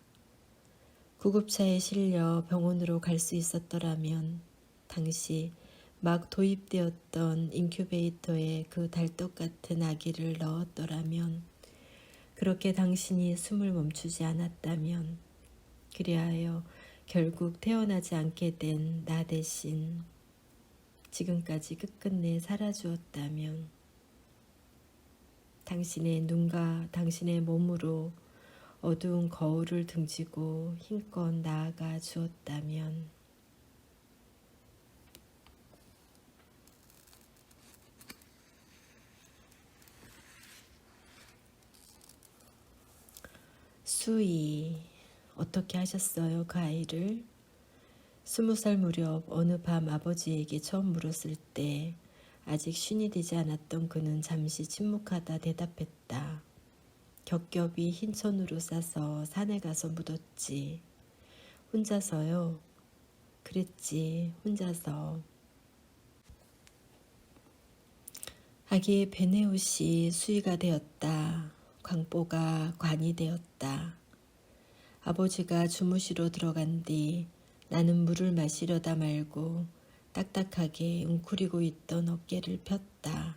구급차에 실려 병원으로 갈 수 있었더라면, 당시 막 도입되었던 인큐베이터에 그 달떡 같은 아기를 넣었더라면, 그렇게 당신이 숨을 멈추지 않았다면, 그리하여 결국 태어나지 않게 된 나 대신 지금까지 끝끝내 살아주었다면, 당신의 눈과 당신의 몸으로 어두운 거울을 등지고 힘껏 나아가 주었다면, 수이 어떻게 하셨어요, 그 아이를? 20살 무렵 어느 밤 아버지에게 처음 물었을 때 아직 쉰이 되지 않았던 그는 잠시 침묵하다 대답했다. 겹겹이 흰 천으로 싸서 산에 가서 묻었지. 혼자서요? 그랬지, 혼자서. 아기의 베네옷이 수의가 되었다. 광보가 관이 되었다. 아버지가 주무시러 들어간 뒤 나는 물을 마시려다 말고 딱딱하게 웅크리고 있던 어깨를 폈다.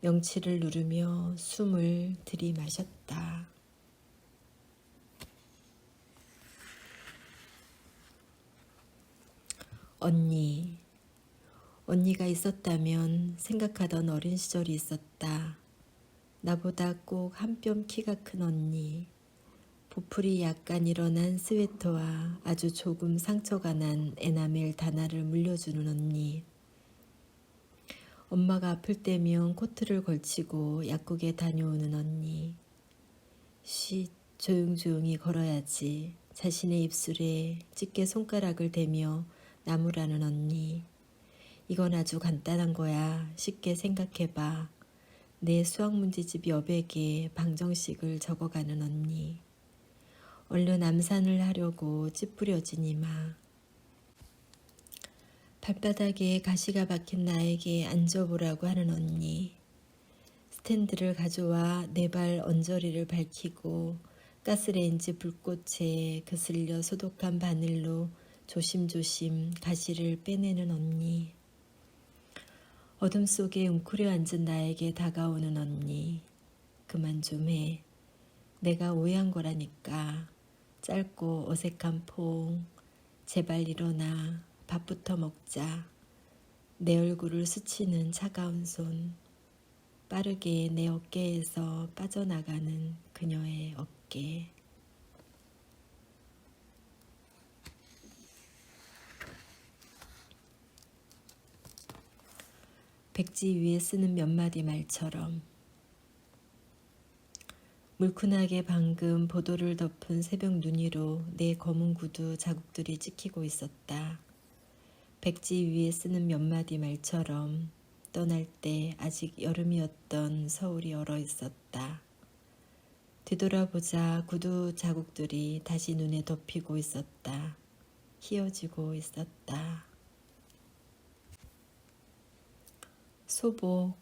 명치를 누르며 숨을 들이마셨다. 언니가 있었다면 생각하던 어린 시절이 있었다. 나보다 꼭 한 뼘 키가 큰 언니. 보풀이 약간 일어난 스웨터와 아주 조금 상처가 난 에나멜 단화를 물려주는 언니. 엄마가 아플 때면 코트를 걸치고 약국에 다녀오는 언니. 쉿, 조용조용히 걸어야지. 자신의 입술에 찢게 손가락을 대며 나무라는 언니. 이건 아주 간단한 거야. 쉽게 생각해봐. 내 수학문제집 여백에 방정식을 적어가는 언니. 얼른 암산을 하려고 찌푸려지니마. 발바닥에 가시가 박힌 나에게 앉아보라고 하는 언니. 스탠드를 가져와 내 발 언저리를 밝히고 가스레인지 불꽃에 그슬려 소독한 바늘로 조심조심 가시를 빼내는 언니. 어둠 속에 웅크려 앉은 나에게 다가오는 언니. 그만 좀 해. 내가 오해한 거라니까. 짧고 어색한 포옹. 제발 일어나. 밥부터 먹자. 내 얼굴을 스치는 차가운 손. 빠르게 내 어깨에서 빠져나가는 그녀의 어깨. 백지 위에 쓰는 몇 마디 말처럼. 물큰하게 방금 보도를 덮은 새벽 눈이로 내 검은 구두 자국들이 찍히고 있었다. 백지 위에 쓰는 몇 마디 말처럼 떠날 때 아직 여름이었던 서울이 얼어 있었다. 뒤돌아보자 구두 자국들이 다시 눈에 덮이고 있었다. 휘어지고 있었다. 소복.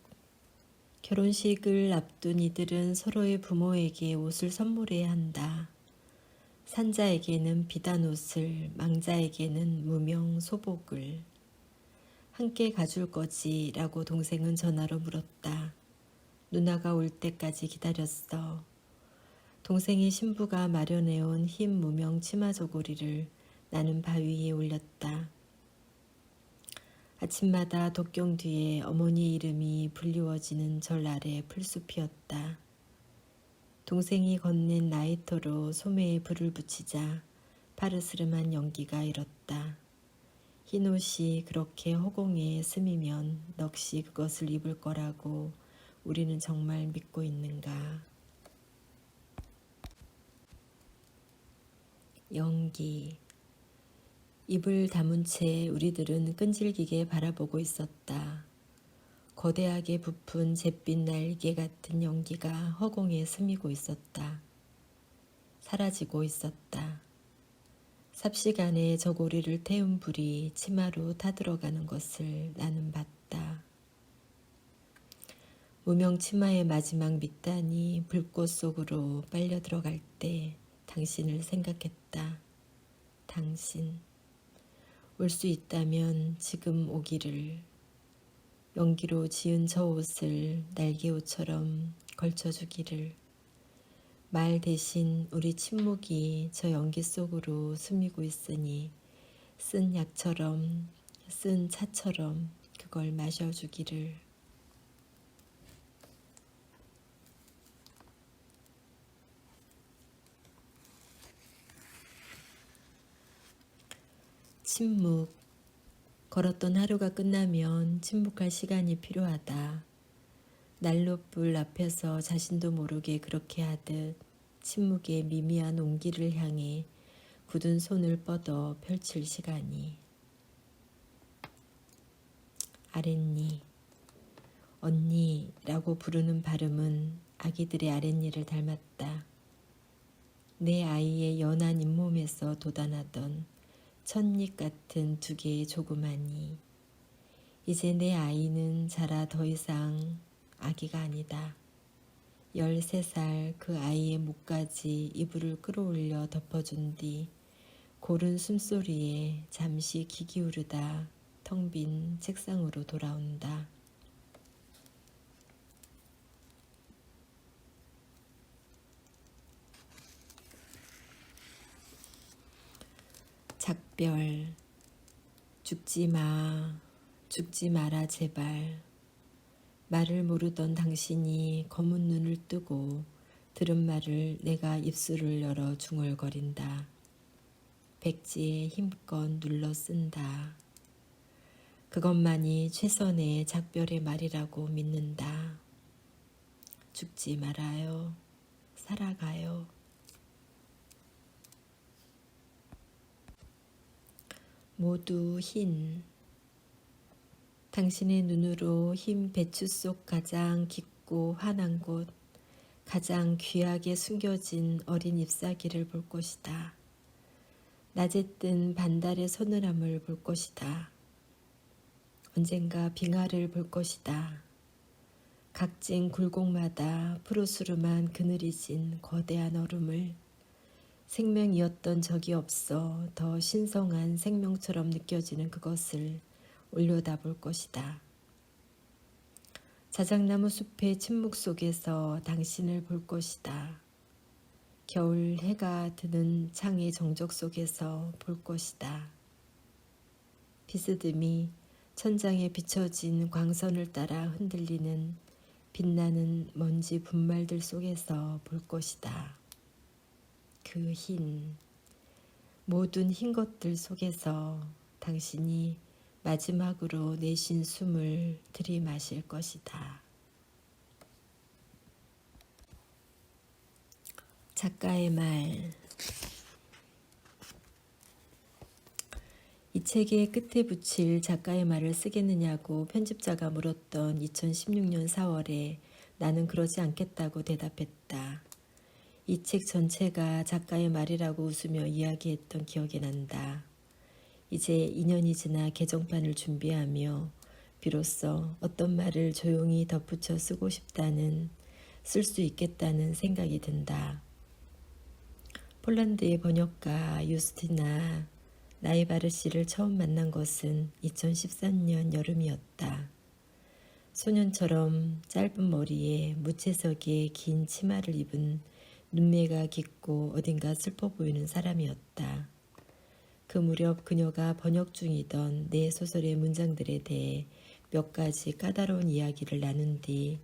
결혼식을 앞둔 이들은 서로의 부모에게 옷을 선물해야 한다. 산자에게는 비단 옷을, 망자에게는 무명 소복을. 함께 가줄 거지? 라고 동생은 전화로 물었다. 누나가 올 때까지 기다렸어. 동생의 신부가 마련해온 흰 무명 치마 저고리를 나는 바위 위에 올렸다. 아침마다 독경 뒤에 어머니 이름이 불리워지는 절 아래 풀숲이었다. 동생이 건넨 라이터로 소매에 불을 붙이자 파르스름한 연기가 일었다. 흰옷이 그렇게 허공에 스미면 넋이 그것을 입을 거라고 우리는 정말 믿고 있는가. 연기. 입을 다문 채 우리들은 끈질기게 바라보고 있었다. 거대하게 부푼 잿빛 날개 같은 연기가 허공에 스미고 있었다. 사라지고 있었다. 삽시간에 저고리를 태운 불이 치마로 타들어가는 것을 나는 봤다. 무명 치마의 마지막 밑단이 불꽃 속으로 빨려 들어갈 때 당신을 생각했다. 당신. 올 수 있다면 지금 오기를. 연기로 지은 저 옷을 날개옷처럼 걸쳐주기를. 말 대신 우리 침묵이 저 연기 속으로 스미고 있으니 쓴 약처럼, 쓴 차처럼 그걸 마셔주기를. 침묵. 걸었던 하루가 끝나면 침묵할 시간이 필요하다. 난로불 앞에서 자신도 모르게 그렇게 하듯 침묵의 미미한 온기를 향해 굳은 손을 뻗어 펼칠 시간이. 아랫니. 언니라고 부르는 발음은 아기들의 아랫니를 닮았다. 내 아이의 연한 잇몸에서 돋아나던 첫잎 같은 두 개의 조그마니. 이제 내 아이는 자라 더 이상 아기가 아니다. 13살 그 아이의 목까지 이불을 끌어올려 덮어준 뒤 고른 숨소리에 잠시 귀 기울이다 텅 빈 책상으로 돌아온다. 작별. 죽지 마. 죽지 마라 제발. 말을 모르던 당신이 검은 눈을 뜨고 들은 말을 내가 입술을 열어 중얼거린다. 백지에 힘껏 눌러 쓴다. 그것만이 최선의 작별의 말이라고 믿는다. 죽지 말아요. 살아가요. 모두 흰. 당신의 눈으로 흰 배추 속 가장 깊고 환한 곳, 가장 귀하게 숨겨진 어린 잎사귀를 볼 것이다. 낮에 뜬 반달의 서늘함을 볼 것이다. 언젠가 빙하를 볼 것이다. 각진 굴곡마다 푸르스름한 그늘이 진 거대한 얼음을 생명이었던 적이 없어 더 신성한 생명처럼 느껴지는 그것을 올려다볼 것이다. 자작나무 숲의 침묵 속에서 당신을 볼 것이다. 겨울 해가 드는 창의 정적 속에서 볼 것이다. 비스듬히 천장에 비춰진 광선을 따라 흔들리는 빛나는 먼지 분말들 속에서 볼 것이다. 그 흰, 모든 흰 것들 속에서 당신이 마지막으로 내쉰 숨을 들이마실 것이다. 작가의 말. 이 책의 끝에 붙일 작가의 말을 쓰겠느냐고 편집자가 물었던 2016년 4월에 나는 그러지 않겠다고 대답했다. 이 책 전체가 작가의 말이라고 웃으며 이야기했던 기억이 난다. 이제 2년이 지나 개정판을 준비하며 비로소 어떤 말을 조용히 덧붙여 쓰고 싶다는, 쓸 수 있겠다는 생각이 든다. 폴란드의 번역가 유스티나 라이바르시를 처음 만난 것은 2013년 여름이었다. 소년처럼 짧은 머리에 무채색의 긴 치마를 입은 눈매가 깊고 어딘가 슬퍼 보이는 사람이었다. 그 무렵 그녀가 번역 중이던 내 소설의 문장들에 대해 몇 가지 까다로운 이야기를 나눈 뒤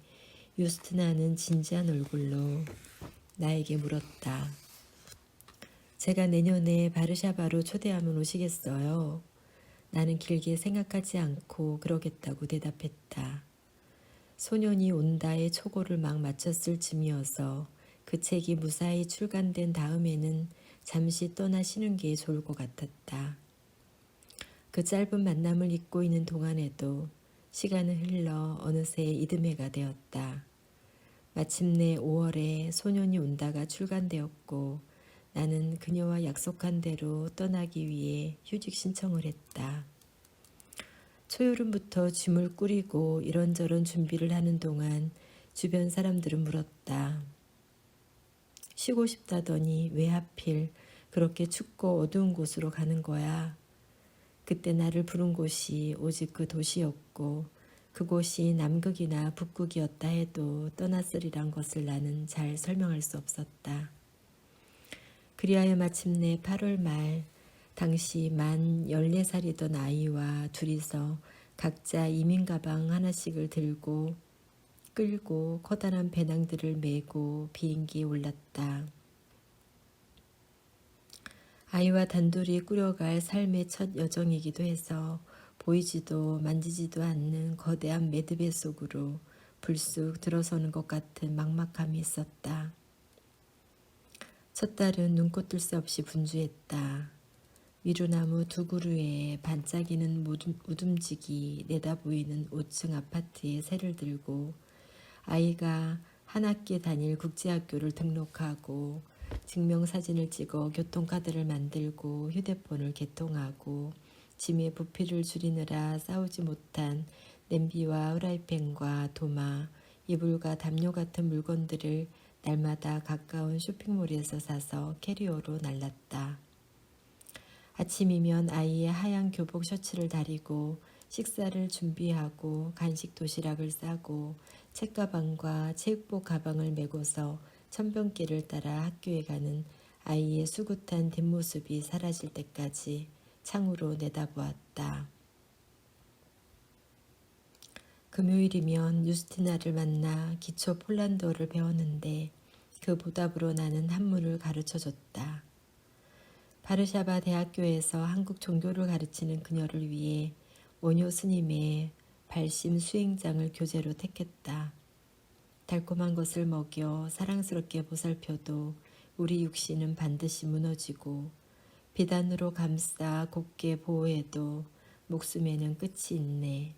유스티나는 진지한 얼굴로 나에게 물었다. 제가 내년에 바르샤바로 초대하면 오시겠어요? 나는 길게 생각하지 않고 그러겠다고 대답했다. 소년이 온다의 초고를 막 마쳤을 즈음이어서 그 책이 무사히 출간된 다음에는 잠시 떠나시는 게 좋을 것 같았다. 그 짧은 만남을 잊고 있는 동안에도 시간은 흘러 어느새 이듬해가 되었다. 마침내 5월에 소년이 온다가 출간되었고 나는 그녀와 약속한 대로 떠나기 위해 휴직 신청을 했다. 초여름부터 짐을 꾸리고 이런저런 준비를 하는 동안 주변 사람들은 물었다. 쉬고 싶다더니 왜 하필 그렇게 춥고 어두운 곳으로 가는 거야? 그때 나를 부른 곳이 오직 그 도시였고 그곳이 남극이나 북극이었다 해도 떠났으리란 것을 나는 잘 설명할 수 없었다. 그리하여 마침내 8월 말 당시 만 14살이던 아이와 둘이서 각자 이민 가방 하나씩을 들고 끌고 커다란 배낭들을 메고 비행기에 올랐다. 아이와 단둘이 꾸려갈 삶의 첫 여정이기도 해서 보이지도 만지지도 않는 거대한 매듭의 속으로 불쑥 들어서는 것 같은 막막함이 있었다. 첫 달은 눈꽃 뜰 새 없이 분주했다. 미루나무 두 그루에 반짝이는 우둠직이 내다보이는 5층 아파트에 새를 들고 아이가 한 학기 다닐 국제학교를 등록하고 증명사진을 찍어 교통카드를 만들고 휴대폰을 개통하고 짐의 부피를 줄이느라 싸우지 못한 냄비와 후라이팬과 도마, 이불과 담요 같은 물건들을 날마다 가까운 쇼핑몰에서 사서 캐리어로 날랐다. 아침이면 아이의 하얀 교복 셔츠를 다리고 식사를 준비하고 간식 도시락을 싸고 책가방과 체육복 가방을 메고서 천변길을 따라 학교에 가는 아이의 수굿한 뒷모습이 사라질 때까지 창으로 내다보았다. 금요일이면 유스티나를 만나 기초 폴란드어를 배웠는데 그 보답으로 나는 한문을 가르쳐줬다. 바르샤바 대학교에서 한국 종교를 가르치는 그녀를 위해 원효 스님의 발심 수행장을 교재로 택했다. 달콤한 것을 먹여 사랑스럽게 보살펴도 우리 육신은 반드시 무너지고 비단으로 감싸 곱게 보호해도 목숨에는 끝이 있네.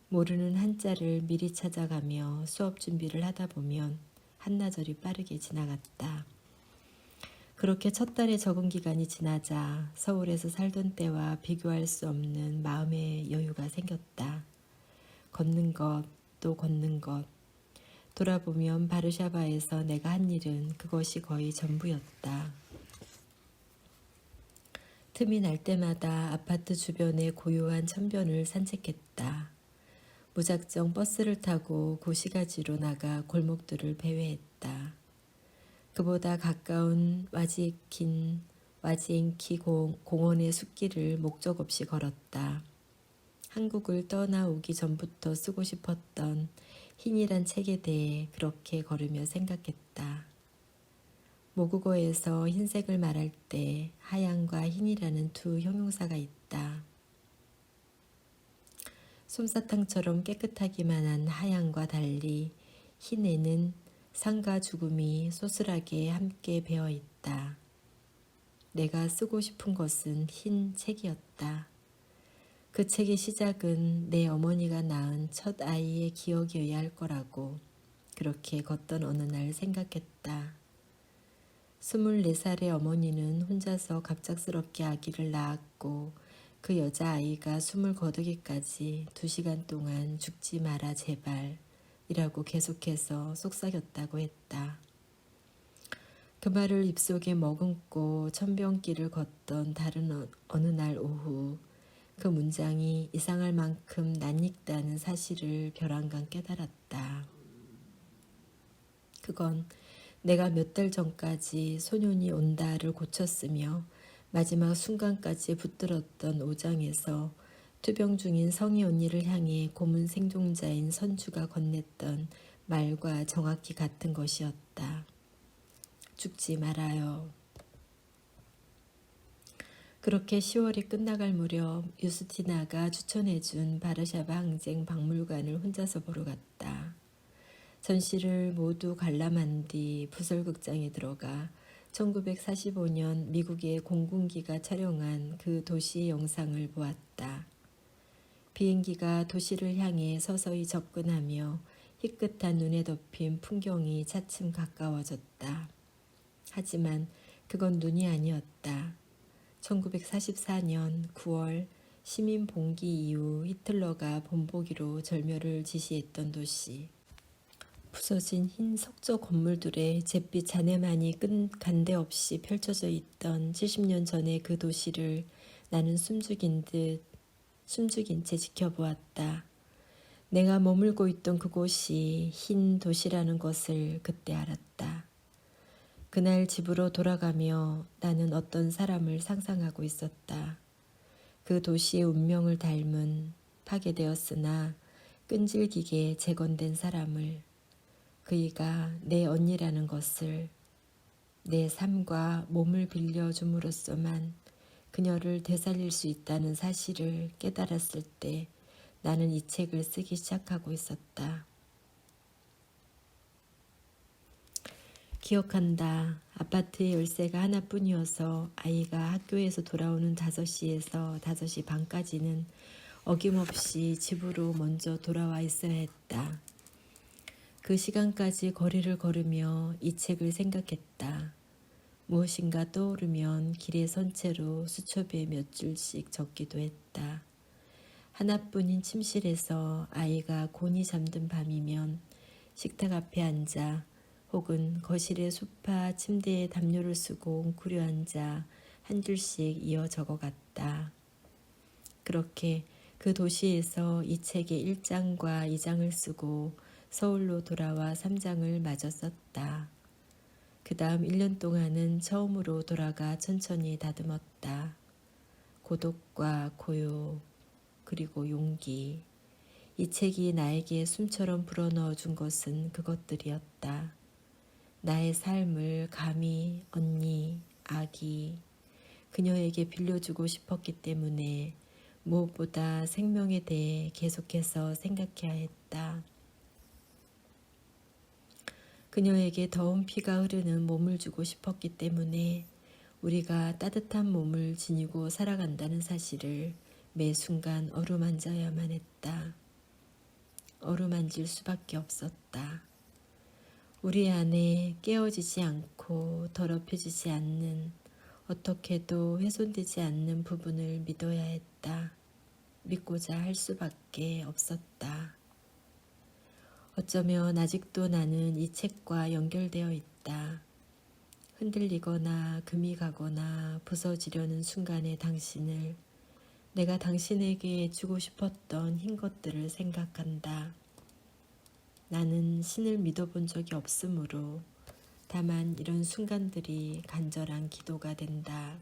모르는 한자를 미리 찾아가며 수업 준비를 하다 보면 한나절이 빠르게 지나갔다. 그렇게 첫 달의 적응 기간이 지나자 서울에서 살던 때와 비교할 수 없는 마음의 여유가 생겼다. 걷는 것, 또 걷는 것. 돌아보면 바르샤바에서 내가 한 일은 그것이 거의 전부였다. 틈이 날 때마다 아파트 주변의 고요한 천변을 산책했다. 무작정 버스를 타고 고시가지로 나가 골목들을 배회했다. 그보다 가까운 와지엔키 공원의 숲길을 목적 없이 걸었다. 한국을 떠나오기 전부터 쓰고 싶었던 흰이란 책에 대해 그렇게 걸으며 생각했다. 모국어에서 흰색을 말할 때 하얀과 흰이라는 두 형용사가 있다. 솜사탕처럼 깨끗하기만 한 하얀과 달리 흰에는 삶과 죽음이 소슬하게 함께 배어 있다. 내가 쓰고 싶은 것은 흰 책이었다. 그 책의 시작은 내 어머니가 낳은 첫 아이의 기억이어야 할 거라고 그렇게 걷던 어느 날 생각했다. 24살의 어머니는 혼자서 갑작스럽게 아기를 낳았고 그 여자아이가 숨을 거두기까지 2시간 동안 죽지 마라 제발 이라고 계속해서 속삭였다고 했다. 그 말을 입속에 머금고 천변길을 걷던 다른 어느 날 오후 그 문장이 이상할 만큼 낯익다는 사실을 벼랑간 깨달았다. 그건 내가 몇 달 전까지 소년이 온다를 고쳤으며 마지막 순간까지 붙들었던 오장에서 투병 중인 성희 언니를 향해 고문 생존자인 선주가 건넸던 말과 정확히 같은 것이었다. 죽지 말아요. 그렇게 10월이 끝나갈 무렵 유스티나가 추천해준 바르샤바 항쟁 박물관을 혼자서 보러 갔다. 전시를 모두 관람한 뒤 부설극장에 들어가 1945년 미국의 공군기가 촬영한 그 도시의 영상을 보았다. 비행기가 도시를 향해 서서히 접근하며 희끗한 눈에 덮인 풍경이 차츰 가까워졌다. 하지만 그건 눈이 아니었다. 1944년 9월 시민 봉기 이후 히틀러가 본보기로 절멸을 지시했던 도시. 부서진 흰 석조 건물들의 잿빛 잔해만이 끝간데 없이 펼쳐져 있던 70년 전의 그 도시를 나는 숨죽인 채 지켜보았다. 내가 머물고 있던 그곳이 흰 도시라는 것을 그때 알았다. 그날 집으로 돌아가며 나는 어떤 사람을 상상하고 있었다. 그 도시의 운명을 닮은 파괴되었으나 끈질기게 재건된 사람을, 그이가 내 언니라는 것을, 내 삶과 몸을 빌려줌으로써만 그녀를 되살릴 수 있다는 사실을 깨달았을 때 나는 이 책을 쓰기 시작하고 있었다. 기억한다. 아파트의 열쇠가 하나뿐이어서 아이가 학교에서 돌아오는 5시에서 5시 반까지는 어김없이 집으로 먼저 돌아와 있어야 했다. 그 시간까지 거리를 걸으며 이 책을 생각했다. 무엇인가 떠오르면 길에 선 채로 수첩에 몇 줄씩 적기도 했다. 하나뿐인 침실에서 아이가 곤히 잠든 밤이면 식탁 앞에 앉아 혹은 거실의 소파 침대에 담요를 쓰고 웅크려 앉아 한 줄씩 이어 적어갔다. 그렇게 그 도시에서 이 책의 1장과 2장을 쓰고 서울로 돌아와 3장을 마저 썼다. 그 다음 1년 동안은 처음으로 돌아가 천천히 다듬었다. 고독과 고요, 그리고 용기. 이 책이 나에게 숨처럼 불어넣어 준 것은 그것들이었다. 나의 삶을 감히 언니, 아기, 그녀에게 빌려주고 싶었기 때문에 무엇보다 생명에 대해 계속해서 생각해야 했다. 그녀에게 더운 피가 흐르는 몸을 주고 싶었기 때문에 우리가 따뜻한 몸을 지니고 살아간다는 사실을 매 순간 어루만져야만 했다. 어루만질 수밖에 없었다. 우리 안에 깨어지지 않고 더럽혀지지 않는, 어떻게도 훼손되지 않는 부분을 믿어야 했다. 믿고자 할 수밖에 없었다. 어쩌면 아직도 나는 이 책과 연결되어 있다. 흔들리거나 금이 가거나 부서지려는 순간의 당신을, 내가 당신에게 주고 싶었던 흰 것들을 생각한다. 나는 신을 믿어본 적이 없으므로 다만 이런 순간들이 간절한 기도가 된다.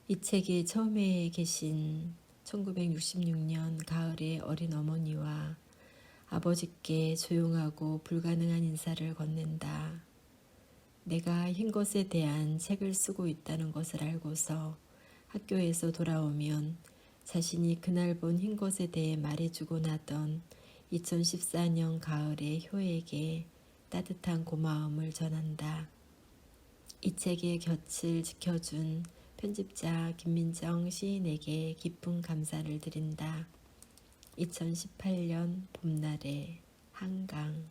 이 책에 처음에 계신 1966년 가을의 어린 어머니와 아버지께 조용하고 불가능한 인사를 건넨다. 내가 흰 것에 대한 책을 쓰고 있다는 것을 알고서 학교에서 돌아오면 자신이 그날 본 흰 것에 대해 말해주고 나던 2014년 가을의 효에게 따뜻한 고마움을 전한다. 이 책의 곁을 지켜준 편집자 김민정 시인에게 깊은 감사를 드린다. 2018년 봄날의 한강.